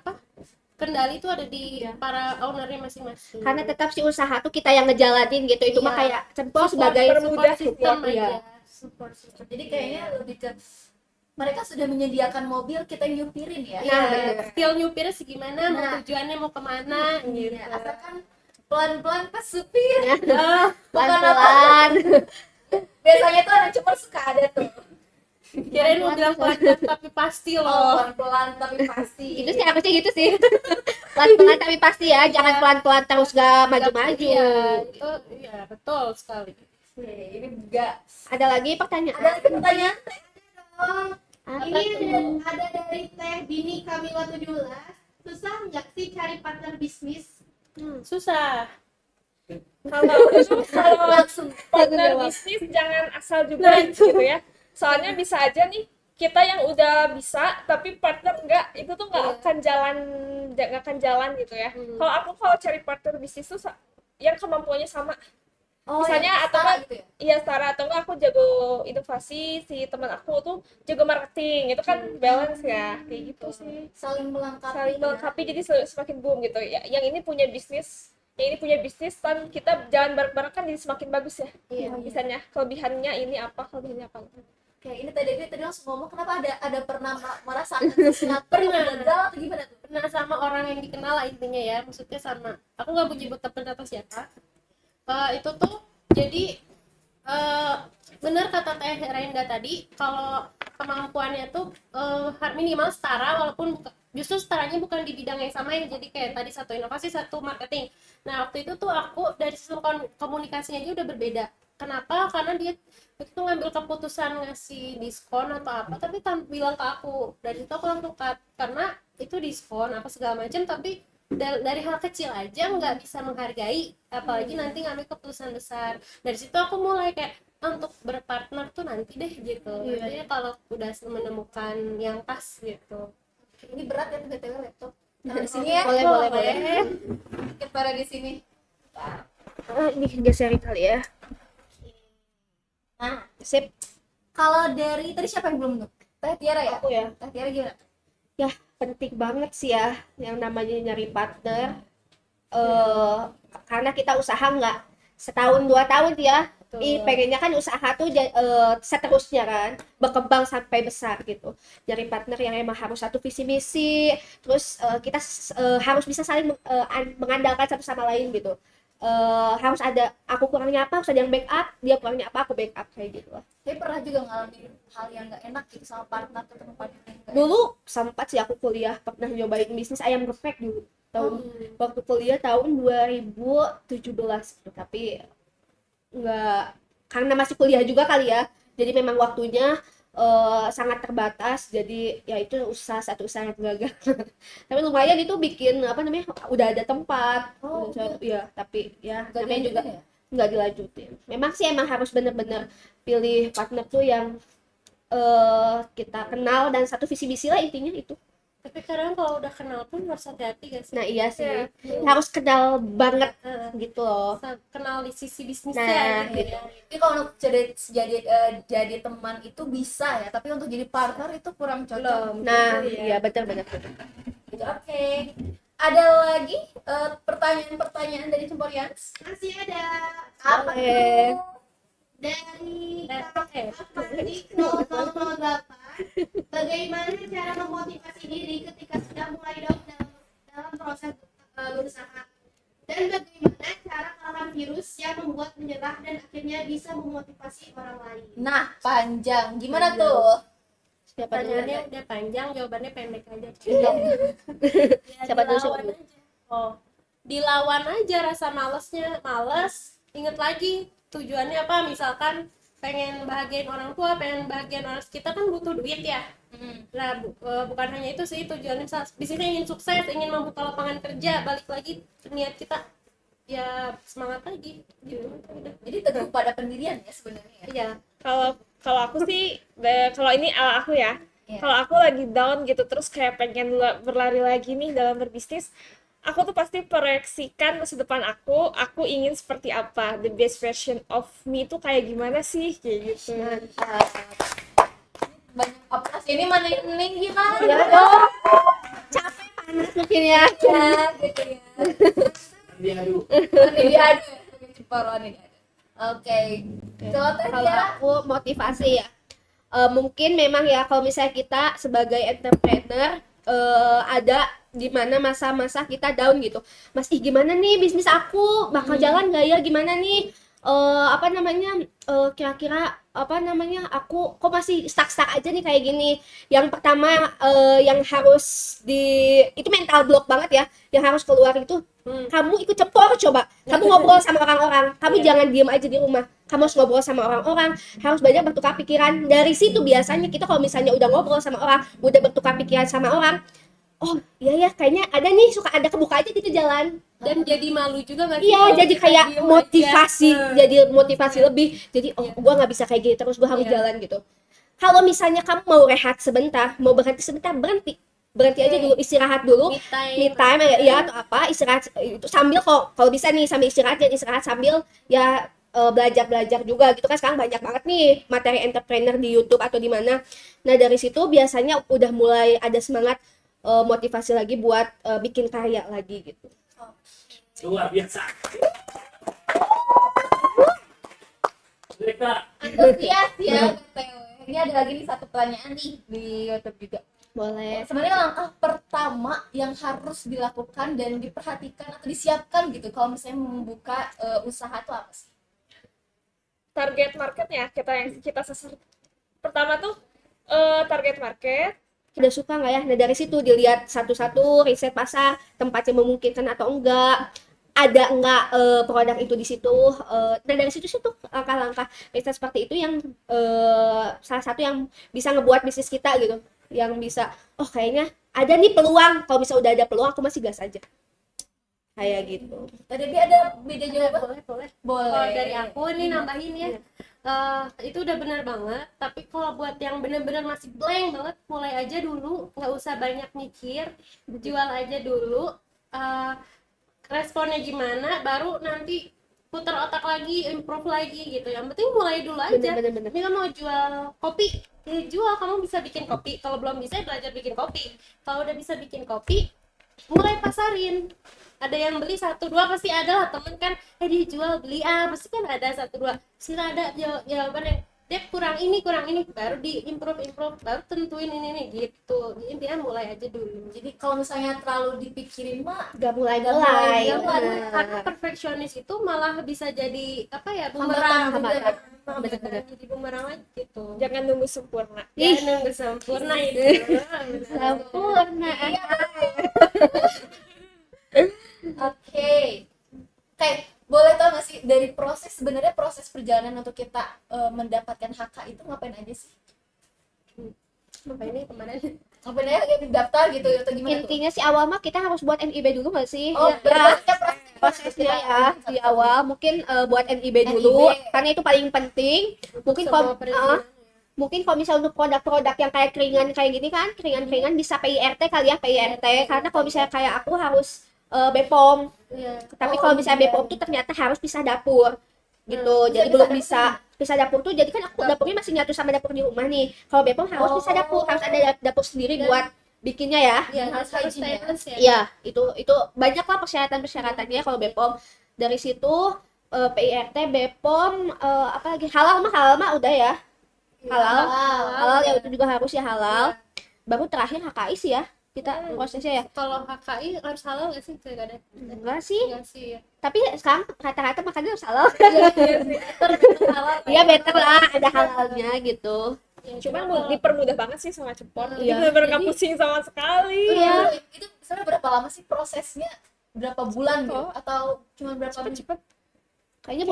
kendali itu ada di para ownernya masing-masing. Karena tetap si usaha tuh kita yang ngejalanin gitu, itu mah Iya. kayak Cempol sebagai permudah sistem support ya. aja. Support system. Jadi kayaknya lebih ke mereka sudah menyediakan mobil, kita yang nyupirin ya. Nah, bener. Iya, skill nyupirnya segimana, mau Nah. tujuannya mau kemana gitu. Iya, asalkan pelan-pelan pas supir. Pelan-pelan. Biasanya tuh anak cemor suka ada tuh. Kirain mau bilang pelan-pelan tapi pasti Oh, loh. pelan-pelan tapi pasti. Itu sih harusnya gitu sih. Pelan-pelan tapi pasti ya, jangan pelan-pelan terus gak maju-maju. Iya, itu iya betul sekali. Oke, ini enggak. Ada lagi pertanyaan? Ada lagi pertanyaan? Oh, Apa ini tuh? ada dari Teh Bini Kamila 17. Susah nggak sih cari partner bisnis? Susah. Kalau Langsung. partner jawab. bisnis jangan asal juga gitu ya. Soalnya bisa aja nih kita yang udah bisa tapi partner enggak, itu tuh nggak akan jalan gitu ya. Kalau aku kalau cari partner bisnis tuh yang kemampuannya sama. Oh, Misalnya ya, atau setara nggak gitu ya? iya setara, atau enggak aku jago inovasi, si teman aku tuh jago marketing, itu kan balance ya, kayak gitu sih. Saling melengkapi. Saling melengkapi jadi semakin boom gitu ya. Yang ini punya bisnis, yang ini punya bisnis, dan kita jalan bareng-bareng kan jadi semakin bagus ya. Iya. Misalnya kelebihannya ini apa, kelebihannya apa. Kayak ini tadi langsung ngomong, kenapa ada pernah merasakan sesuatu yang gagal atau gimana tuh? Pernah sama orang yang dikenal lah intinya ya, maksudnya sama. Aku nggak mau nyebut temen atau siapa. Itu tuh jadi bener kata Teh Renda tadi, kalau kemampuannya tuh minimal setara, walaupun justru setaranya bukan di bidang yang sama ya, jadi kayak tadi satu inovasi satu marketing. Nah waktu itu tuh aku dari sistem komunikasinya aja udah berbeda. Kenapa? Karena dia itu ngambil keputusan ngasih diskon atau apa, tapi bilang ke aku. Dari situ aku langsung cut, karena itu diskon apa segala macam, tapi dari hal kecil aja nggak bisa menghargai, apalagi nanti ngambil keputusan besar. Dari situ aku mulai kayak untuk berpartner tuh nanti deh gitu. Jadi kalau udah menemukan yang pas gitu. Ini berat ya BTW laptop. Nah, di sini ya. Boleh. Kita di sini. Ini geserin kali ya. Nah, Sip. kalau dari tadi siapa yang belum tuh? Teh Tiara ya? Aku ya. Teh Tiara gimana? Ya penting banget sih ya yang namanya nyari partner. Karena kita usaha nggak setahun 2 tahun ya. Pengennya kan usaha tuh seterusnya kan berkembang sampai besar gitu. Nyari partner yang emang harus satu visi misi, terus kita harus bisa saling mengandalkan satu sama lain gitu. Harus ada aku kurangnya apa, harus ada yang backup, dia kurangnya apa, aku backup kayak gitu lah. Saya pernah juga ngalamin hal yang nggak enak gitu sama partner, ketemu partner yang nggak enak. Dulu sempat sih aku kuliah pernah nyobain bisnis ayam geprek dulu waktu kuliah tahun 2017 gitu. Tapi nggak, karena masih kuliah juga kali ya, jadi memang waktunya sangat terbatas, jadi ya itu satu usaha yang gagal. Tapi lumayan itu bikin apa namanya, udah ada tempat. Ya tapi ya Nggak namanya juga dilanjutin ya? nggak dilanjutin. Memang sih emang harus bener-bener pilih partner tuh yang kita kenal dan satu visi misi lah, intinya itu. Tapi kadang kalau udah kenal pun harus hati-hati gak sih? Nah iya sih, harus kenal banget gitu loh. Kenal di sisi bisnisnya Nah, gitu ya. Tapi kalau untuk jadi teman itu bisa ya, tapi untuk jadi partner itu kurang cocok. Nah iya benar-benar. Gitu. Oke. Ada lagi pertanyaan-pertanyaan dari Cemporians? Masih ada Apa Boleh. tuh? dari Oke. Afandi 0008. Bagaimana cara memotivasi diri ketika sudah mulai down dalam proses berusaha? Dan bagaimana cara melawan virus yang membuat menyerah dan akhirnya bisa memotivasi orang lain? Nah, panjang. Gimana tuh? Siapa dulu? Pertanyaannya udah panjang, jawabannya pendek aja. Siapa dulu, Dilawan siapa dulu? aja. Dilawan aja rasa males, inget lagi tujuannya apa. Misalkan pengen bahagiain orang tua, pengen bahagiain orang sekitar, kan butuh duit ya. Nah bukan hanya itu sih tujuannya, misal di sini ingin sukses, ingin membuka lapangan kerja, balik lagi niat kita ya semangat lagi gitu. Udah. Jadi teguh pada pendirian ya sebenarnya. Iya. Kalau aku sih, kalau ini ala aku ya, Iya. kalau aku lagi down gitu terus kayak pengen berlari lagi nih dalam berbisnis, aku tuh pasti proyeksikan masa depan aku ingin seperti apa, the best version of me tuh kayak gimana sih, kayak gitu. Banyak aplikasi ini mana yang gimana? Ya dong. Capek panas mungkin ya. Ya, gitu ya. Diadu. Ini diadu ya, Jepara ini diadu. Oke. Kalau Teh Kalau Tiara, aku motivasi ya, mungkin memang ya kalau misalnya kita sebagai entrepreneur ada di mana masa-masa kita down gitu, Mas, gimana nih bisnis aku bakal jalan nggak ya, gimana nih apa namanya, kira-kira apa namanya, aku kok masih stuck aja nih kayak gini. Yang pertama yang harus itu mental block banget ya, yang harus keluar itu kamu ikut cepor, coba kamu ngobrol sama orang-orang, kamu jangan diem aja di rumah, kamu harus ngobrol sama orang-orang, harus banyak bertukar pikiran. Dari situ biasanya kita kalau misalnya udah ngobrol sama orang, udah bertukar pikiran sama orang, oh iya ya kayaknya ada nih, suka ada kebuka aja gitu jalan. Dan jadi malu juga nggak sih? Iya, kalau jadi kita kayak diem motivasi, aja? jadi motivasi lebih. Jadi gua nggak bisa kayak gini terus, gua harus Iya. jalan gitu. Kalau misalnya kamu mau rehat sebentar, mau berhenti sebentar, berhenti aja dulu, istirahat dulu, me time ya atau apa, istirahat itu sambil kalau bisa nih sambil istirahat, jangan istirahat sambil ya belajar juga gitu kan. Sekarang banyak banget nih materi entrepreneur di YouTube atau di mana. Nah dari situ biasanya udah mulai ada semangat, motivasi lagi buat bikin karya lagi gitu. Luar biasa. Mereka antusias ya BTW. Ini ada lagi nih satu pertanyaan nih di YouTube juga. Boleh. Sebenarnya langkah pertama yang harus dilakukan dan diperhatikan atau disiapkan gitu kalau misalnya membuka usaha itu apa sih? Target marketnya kita sasar. Pertama tuh target market. Kita suka nggak ya? Nah dari situ dilihat satu-satu, riset pasar, tempatnya memungkinkan atau enggak, ada enggak produk itu di situ. Nah dari situ langkah-langkah riset seperti itu yang salah satu yang bisa ngebuat bisnis kita gitu, yang bisa kayaknya ada nih peluang. Kalau bisa udah ada peluang, aku masih gas aja kayak gitu. Tadi ada beda jawaban? Boleh. Boleh. Kalau dari aku ini nambahin ya, itu udah benar banget. Tapi kalau buat yang benar-benar masih blank banget, mulai aja dulu, nggak usah banyak mikir, jual aja dulu. Responnya gimana, baru nanti putar otak lagi, improve lagi gitu. Yang penting mulai dulu aja. Bener-bener. Ini mau jual kopi, ya jual. Kamu bisa bikin kopi. Kalau belum bisa, belajar bikin kopi. Kalau udah bisa bikin kopi, mulai pasarin. Ada yang beli 1-2 pasti ada lah, temen kan dia jual beli pasti kan ada 1-2. Sila ada jawaban yang dia kurang ini baru di improve baru tentuin ini gitu. Intinya mulai aja dulu. Jadi kalau misalnya terlalu dipikirin mah Gak mulai. Karena perfeksionis itu malah bisa jadi apa ya, bumerang juga. Bener-bener. Jadi bumerang aja gitu. Jangan nunggu sempurna. Jangan nunggu sempurna itu. Sempurna. Oke, boleh tau gak sih dari sebenarnya proses perjalanan untuk kita mendapatkan HK itu ngapain aja sih? Ngapain kemarin? Ngapain aja kayak daftar gitu atau gimana tuh? Intinya sih awal mah kita harus buat NIB dulu nggak sih? Oh, Ya, prosesnya prosesnya ya di awal mungkin buat NIB dulu NIB. karena itu paling penting. Mungkin kalau misalnya untuk produk-produk yang kayak keringan kayak gini kan, keringan bisa PIRT kali ya, PIRT. Karena kalau misalnya kayak aku harus BPOM. Tapi kalau misalnya BPOM tuh ternyata harus pisah dapur gitu. Jadi belum bisa pisah dapur tuh, jadi kan aku dapurnya masih nyatu sama dapur di rumah nih. Kalau BPOM harus pisah dapur, harus ada dapur sendiri buat bikinnya ya. Ya, harus hygiene ya. balance ya. Iya, itu banyak lah persyaratan-persyaratannya kalau BPOM. Dari situ PIRT, BPOM, apa lagi? Halal mah udah ya. Halal ya itu juga harus ya halal. Baru terakhir HKI sih ya. Kita prosesnya ya. Kalau HKI harus halal nggak sih? Nggak ada. Enggak sih. Nggak sih ya. Tapi sekarang rata-rata makannya harus halal. Halal. Iya better lah, ada halalnya gitu. Cuma dipermudah banget sih sama cepot. Iya. Bener-bener nggak pusing sama sekali. Iya. Itu sebenarnya berapa lama sih prosesnya? Berapa bulan gitu? Atau cuma berapa menit? Cepet. Kayaknya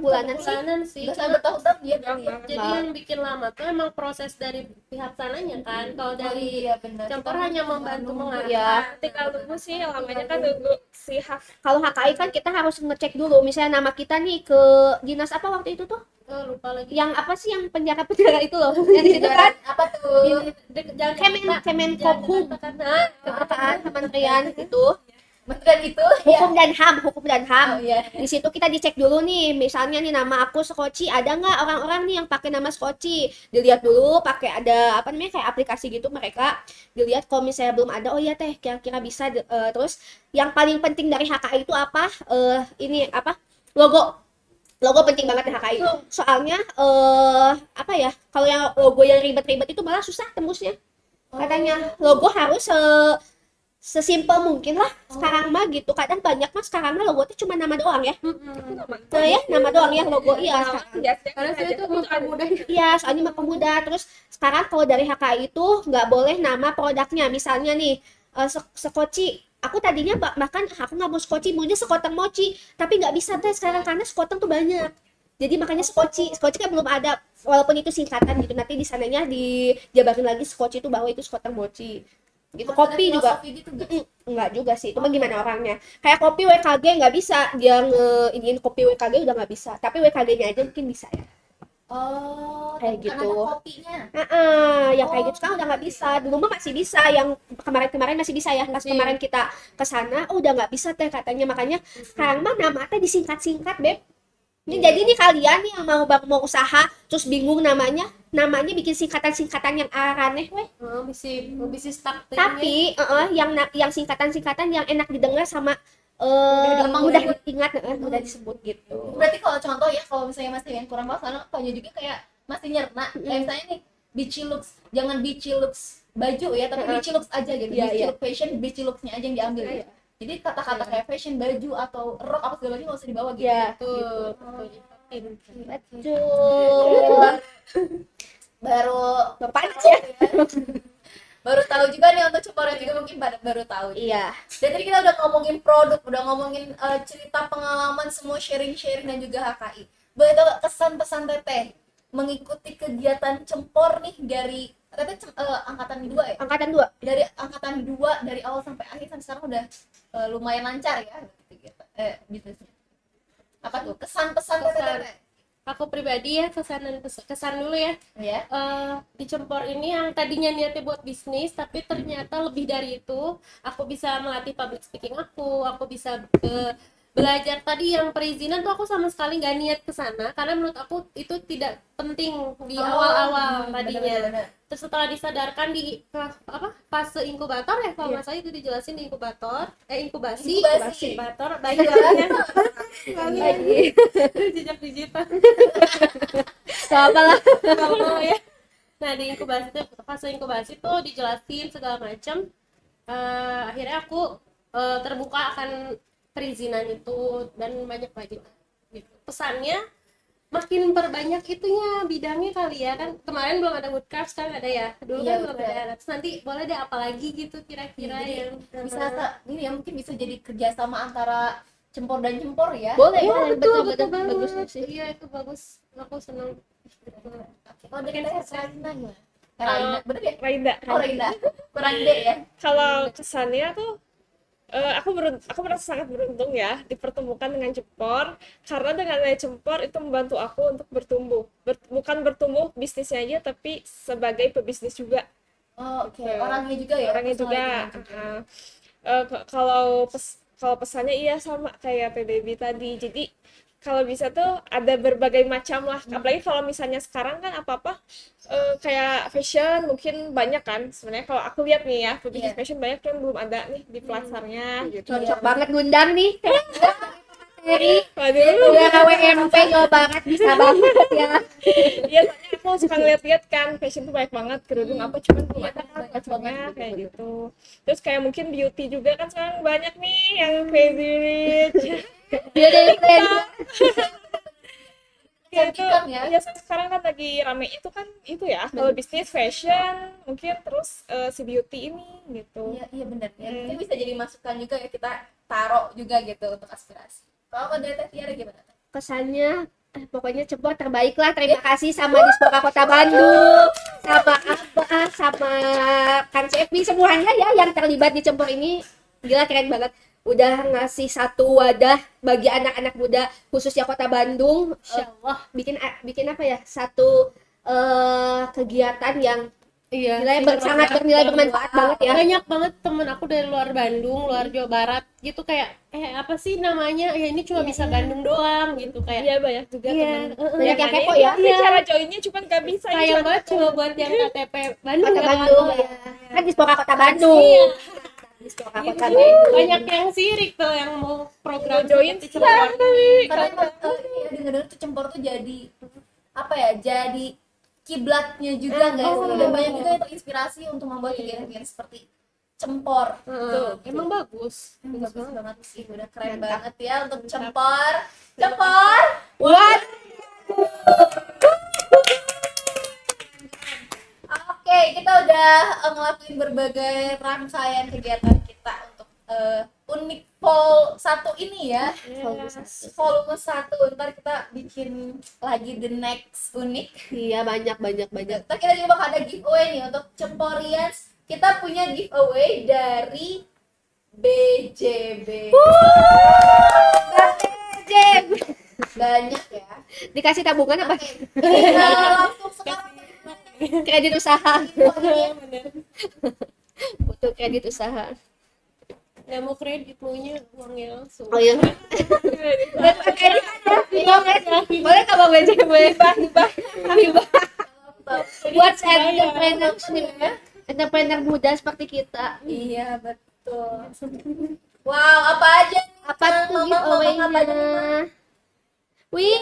bulanan sih. Bulanan sih. Udah sampai bertahun-tahun ya Enggak, berarti ya? enggak. Jadi yang bikin lama tuh emang proses dari pihak sananya kan. Kalau dari Iya benar. campur hanya membantu mengarah. Iya. Tinggal nunggu sih, lamanya kan nunggu si hak. Kalau HKI kan kita harus ngecek dulu, misalnya nama kita nih ke dinas apa waktu itu tuh? Lupa lagi. Yang apa sih yang penjara itu loh? Yang di situ kan? Apa tuh? Jangan Kemenkophum. katakan. Apaan? Kementerian gitu. Kementerian itu ya. Hukum dan HAM. Oh iya. Di situ kita dicek dulu nih, misalnya nih nama aku Skoci, ada nggak orang-orang nih yang pakai nama Skoci? Dilihat dulu, pakai ada apa namanya kayak aplikasi gitu mereka. Dilihat kalau misalnya belum ada, oh iya teh kira-kira bisa. Terus yang paling penting dari HKI itu apa? Ini apa? Logo penting banget di HKI. Soalnya apa ya? Kalau yang logo yang ribet-ribet itu malah susah tembusnya. Katanya logo harus sesimpel mungkin lah sekarang mah gitu. Kadang banyak mah sekarang mah logo itu cuma nama doang ya. Nah ya nama doang ya logo iya. Karena itu mempermudah. Iya soalnya mempermudah. Terus sekarang kalau dari HKI itu nggak boleh nama produknya. Misalnya nih Skoci. Aku tadinya bahkan aku nggak mau Skoci, maunya sekoteng mochi. Tapi nggak bisa teh sekarang karena sekoteng tuh banyak. Jadi makanya Skoci kan belum ada. Walaupun itu singkatan gitu. Nanti di sananya dijabarin lagi Skoci itu bahwa itu sekoteng mochi. Gitu. Kopi juga gitu, enggak juga sih, itu mah gimana orangnya. Kayak kopi WKG nggak bisa dia iniin kopi WKG udah nggak bisa, tapi WKG-nya aja mungkin bisa ya. Oh, Kayak tapi kan gitu. ada kopinya. Yang kayak gitu sekarang udah nggak bisa. Dulu mah masih bisa, yang kemarin masih bisa ya. Pas kemarin kita kesana, udah nggak bisa teh katanya. Makanya sekarang mah nama teh disingkat-singkat beb. Ini jadi nih kalian nih yang mau usaha terus bingung namanya bikin singkatan-singkatan yang aneh weh. Bisa stuck. Tapi yang singkatan-singkatan yang enak didengar sama mudah diingat, mudah disebut gitu. Berarti kalau contoh ya, kalau misalnya masih yang kurang paham, karena Konya juga kayak masih nyerna. Kayak misalnya nih, Beachy Looks, jangan Beachy Looks baju ya, tapi Beachy Looks aja gitu. Iya, Beachy iya. Look fashion, Beachy Looks-nya aja yang diambil ya. Jadi kata-kata kayak fashion, baju atau rok apa segala macam nggak usah dibawa gitu. Iya. Betul. Baru Bapak ya. baru tahu juga nih untuk Cemporan juga mungkin baru tahu. Iya. Dan tadi kita udah ngomongin produk, udah ngomongin cerita pengalaman semua sharing-sharing dan juga HKI. Boleh tahu kesan pesan Teteh mengikuti kegiatan Cempor nih dari Teteh angkatan 2 ya? Angkatan 2. Dari angkatan 2 dari awal sampai akhir sampai sekarang udah lumayan lancar ya gitu. Bisnisnya. Apa tuh kesan pesan Teteh? Aku pribadi ya kesan dulu ya. Ya. Di Cempor ini yang tadinya niatnya buat bisnis tapi ternyata lebih dari itu. Aku bisa melatih public speaking aku bisa belajar tadi yang perizinan tuh aku sama sekali nggak niat ke sana karena menurut aku itu tidak penting di awal-awal tadinya. Bener. Terus setelah disadarkan di fase inkubator ya kalau nggak salah itu dijelasin di inkubasi inkubator baik banget Lagi. jejak digital Apa lah. ya. Nah di fase inkubasi tuh dijelasin segala macam. Akhirnya aku terbuka akan perizinan itu dan banyak lagi gitu. Pesannya makin perbanyak itunya bidangnya kali ya kan kemarin belum ada woodcraft kan ada ya dulu kan belum ada terus nanti boleh deh apa lagi gitu kira-kira yang Bisa ini ya mungkin bisa jadi kerjasama antara Cempor dan Cempor ya. Boleh, betul betul banget. bagus sih. Iya itu bagus aku senang. Kalau dari Raina gimana? Raina, bener ya? Raida. Oh Raina, kurang D ya. Kalau kesannya tuh aku merasa sangat beruntung ya dipertemukan dengan Cempor karena dengan adanya Cempor itu membantu aku untuk bertumbuh bukan bertumbuh bisnisnya aja tapi sebagai pebisnis juga. Oh, oke. Orangnya juga ya. Orangnya juga. Kalau pesannya iya sama kayak PBB tadi. Jadi kalau bisa tuh ada berbagai macam lah. Apalagi kalau misalnya sekarang kan apa-apa kayak fashion mungkin banyak kan. Sebenarnya kalau aku lihat nih ya, bisnis fashion banyak kan belum ada nih di pasarnya gitu. Cocok banget ngundang nih. Waduh. Udah KWMP Jawa Barat bisa banget ya. Iya, soalnya aku suka ngeliat-liat kan fashion tuh banyak banget kerudung apa cuman belum ada kan macamnya kayak gitu. Terus kayak mungkin beauty juga kan sekarang banyak nih yang crazy rich. Dia dari influencer. Ya itu Cantikan ya. ya sekarang kan lagi rame itu kan itu ya kalau bisnis fashion mungkin terus si beauty ini gitu. Iya benar ya. Mungkin bisa jadi masukan juga ya kita taruh juga gitu untuk aspirasi. Kalau dari Teh Tiara gimana? Kesannya pokoknya Cempor terbaik lah. Terima kasih sama Dispora Kota Bandung, sama Abah, sama Kang Cepi semuanya ya yang terlibat di Cempor ini. Gila keren banget. Udah ngasih satu wadah bagi anak-anak muda khususnya Kota Bandung. Insyaallah bikin apa ya? Satu kegiatan yang Iya. Sangat bernilai bermanfaat banget ya. Banyak banget temen aku dari luar Bandung, luar Jawa Barat gitu kayak apa sih namanya? Ya ini cuma bisa Bandung doang gitu kayak. Iya banyak juga teman. Banyak yang kepo ya. Iya. Cara joinnya cuma nggak bisa. Sayang banget cuma buat yang KTP Bandung. Kota Bandung ya. Kan Dispora Kota Bandung. Iya. Dispora Kota Bandung. Banyak yang sirik tuh yang mau program join seperti Cempor ini. Karena dengar-dengar tuh Cempor tuh jadi apa ya? Jadi kiblatnya juga guys. Udah banyak juga yang terinspirasi untuk membuat kegiatan-kegiatan seperti Cempor. Tuh, Emang bagus. bagus banget sih, udah keren banget ya untuk Cempor. Cempor. What? Oke, kita udah ngelakuin berbagai rangkaian kegiatan kita untuk unik Vol 1 ini ya. Volume 1. Ntar kita bikin lagi the next unik. Iya, banyak. Ntar kita juga bakal ada giveaway nih untuk Cemporians. Kita punya giveaway dari BJB. Banyak ya. Dikasih tabungan apa? Langsung sekarang Kredit usaha. Bener. Butuh kredit usaha. Nggak mau kredit, maunya uangnya langsung. Oh iya. Boleh nggak Bang BJB? Hibah. Buat entrepreneur muda seperti kita. Iya betul. Wow, apa aja? Apa tuh giveaway-nya? Wih.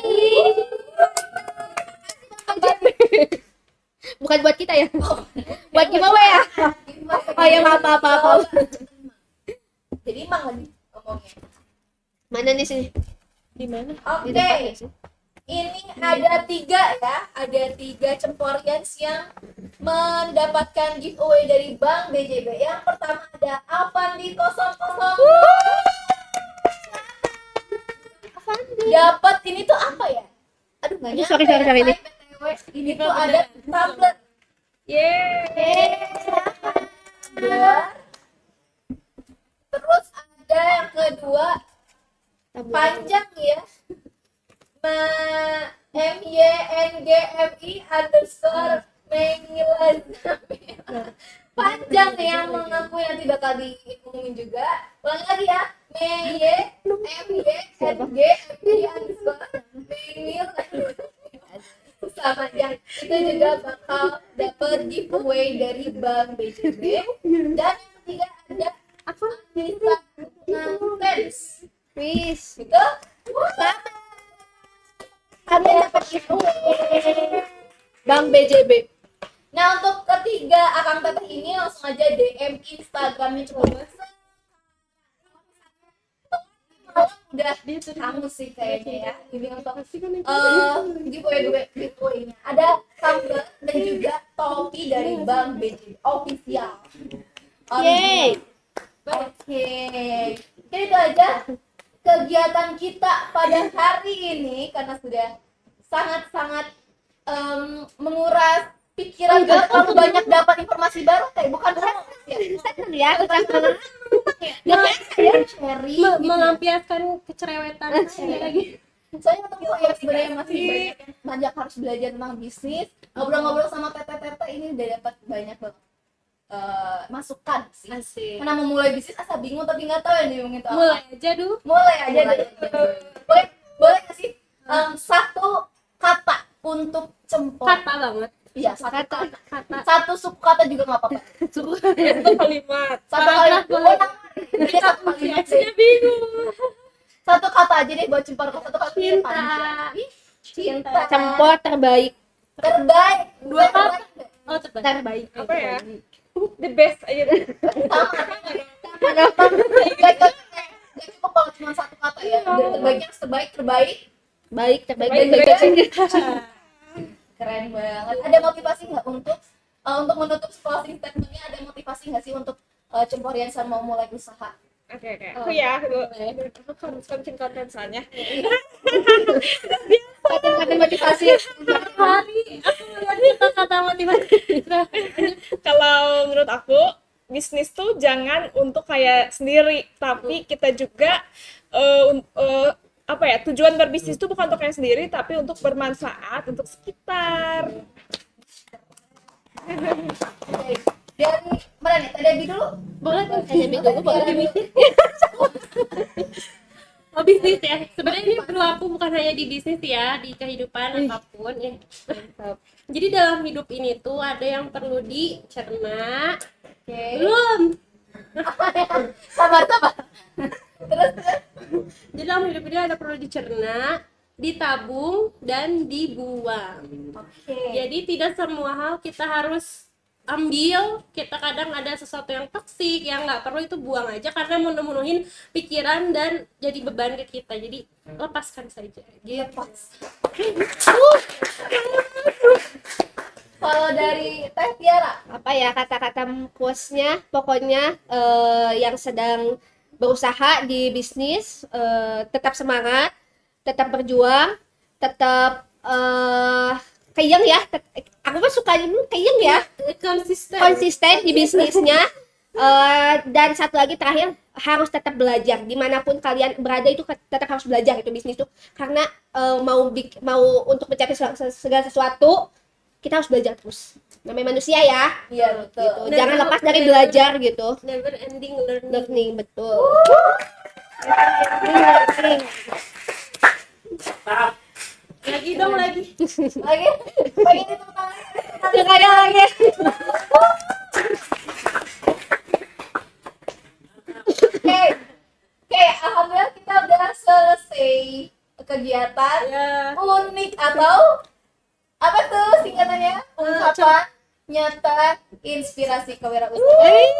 Bukan buat kita ya. Buat giveaway ya. Oh ya, maaf. Jadi emang lagi ngomongnya. Mana nih sih? Di mana? Di Oke, depan ya sih? ini ada 3 ya. Ada 3 Cemporians yang mendapatkan giveaway dari Bank BJB. Yang pertama ada Avandi 00. Dapat ini tuh apa ya? Aduh nggak nyampe. Sorry ya, ini. BTW. Ini tuh ada tablet. Terus ada yang kedua panjang ya. MYNGMI_Mengilan panjang yang mengaku yang tidak bakal diumumin juga. Ulang lagi ya. MYNGMI_Mengilan sama yang itu juga bakal dapat giveaway dari Bank BJB. Dan yang ketiga ada administrasi Wis. itu kalian dapat giveaway Bank BJB. Nah untuk ketiga akang teteh ini langsung aja DM Instagramnya coba udah kamu sih kayaknya ya ini untuk giveaway-nya ada tumbler dan juga topi dari Bank BJB official. Yeay. Oke, jadi itu aja kegiatan kita pada hari ini karena sudah sangat-sangat menguras pikiran kita, terlalu banyak dapat informasi baru kayak bukan ya. Senang ya, Sharing gitu ya. Melampiaskan kecerewetan saya lagi. Soalnya untuk saya sebenarnya masih banyak harus belajar tentang bisnis. Ngobrol-ngobrol sama tete-tete ini udah dapat banyak banget masukan sih. Asik. Karena memulai bisnis asa bingung tapi nggak tahu yang diomongin tuh apa. Mulai aja dulu. Mulai aja deh. Boleh nggak sih satu kata untuk Cempor? Kata banget. Iya, satu kata. Kata. Satu suku kata juga nggak apa-apa. Itu kalimat. Satu kalimat. Oh, jadi satu kalimat deh. Bingung. Satu kata aja deh buat Cempor. Satu kata Cinta. panjang. Ih, cinta. Cempor terbaik. Terbaik. Dua kata. Terbaik. Oh, terbaik. Apa ya? The best aja. Gak cukup kalau cuma satu kata ya. Terbaiknya harus terbaik. Terbaik. Keren banget. Ada motivasi nggak untuk menutup closing statementnya? Ada motivasi nggak sih untuk Cemporians yang mau mulai usaha? Oke. Aku ya, aku harus konten soalnya. Kata motivasi. Hari aku lihat kata motivasi. Kalau menurut aku bisnis tuh jangan untuk kayak sendiri, tapi kita juga tujuan berbisnis tuh bukan untuk kayak sendiri, tapi untuk bermanfaat untuk sekitar. Oke. Dari mana nih? Tadi Abi dulu. Boleh tuh. Tanya dulu, boleh. Oh, bisnis ya. Sebenarnya ini berlaku bukan hanya di bisnis ya, di kehidupan apapun ya. Jadi dalam hidup ini tuh ada yang perlu dicerna. Oke. Belum. Sabar. Terus. Jadi dalam hidup ini ada perlu dicerna, ditabung, dan dibuang. Oke. Jadi tidak semua hal kita harus ambil. Kita kadang ada sesuatu yang toksik yang nggak perlu, itu buang aja karena memenuhin pikiran dan jadi beban ke kita. Jadi lepaskan saja. Lepas. Kalau dari Teh Tiara, Apa ya kata-kata quotes-nya? Pokoknya yang sedang berusaha di bisnis tetap semangat, tetap berjuang, tetap keyeng ya. Aku mah suka keyeng ya. Konsisten di bisnisnya. Dan satu lagi terakhir, harus tetap belajar dimanapun kalian berada, itu tetap harus belajar itu bisnis tuh, karena mau untuk mencapai segala sesuatu kita harus belajar terus, namanya manusia ya iya betul. gitu. Jangan lepas dari belajar gitu. Never ending learning. Learning, betul. Lagi dong lagi. Lagi itu Lagi. Oke, alhamdulillah kita udah selesai kegiatan Ya. unik atau apa tuh singkatannya? Ungkapan nyata inspirasi kewirausahaan.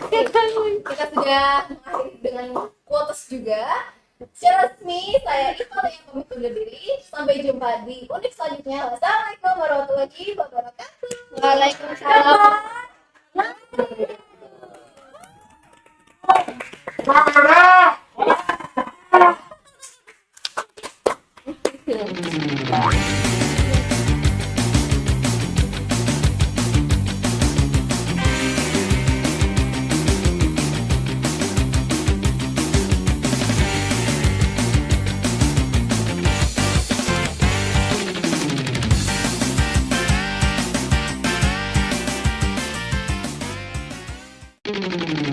Kita sudah mengakhiri dengan quotes juga. Secara resmi, saya Iqbal yang pamit undur diri. Sampai jumpa di unik selanjutnya. Wassalamualaikum warahmatullahi wabarakatuh. Waalaikumsalam.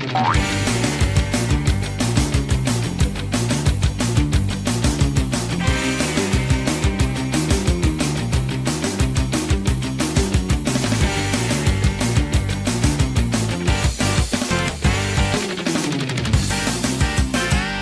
Bye.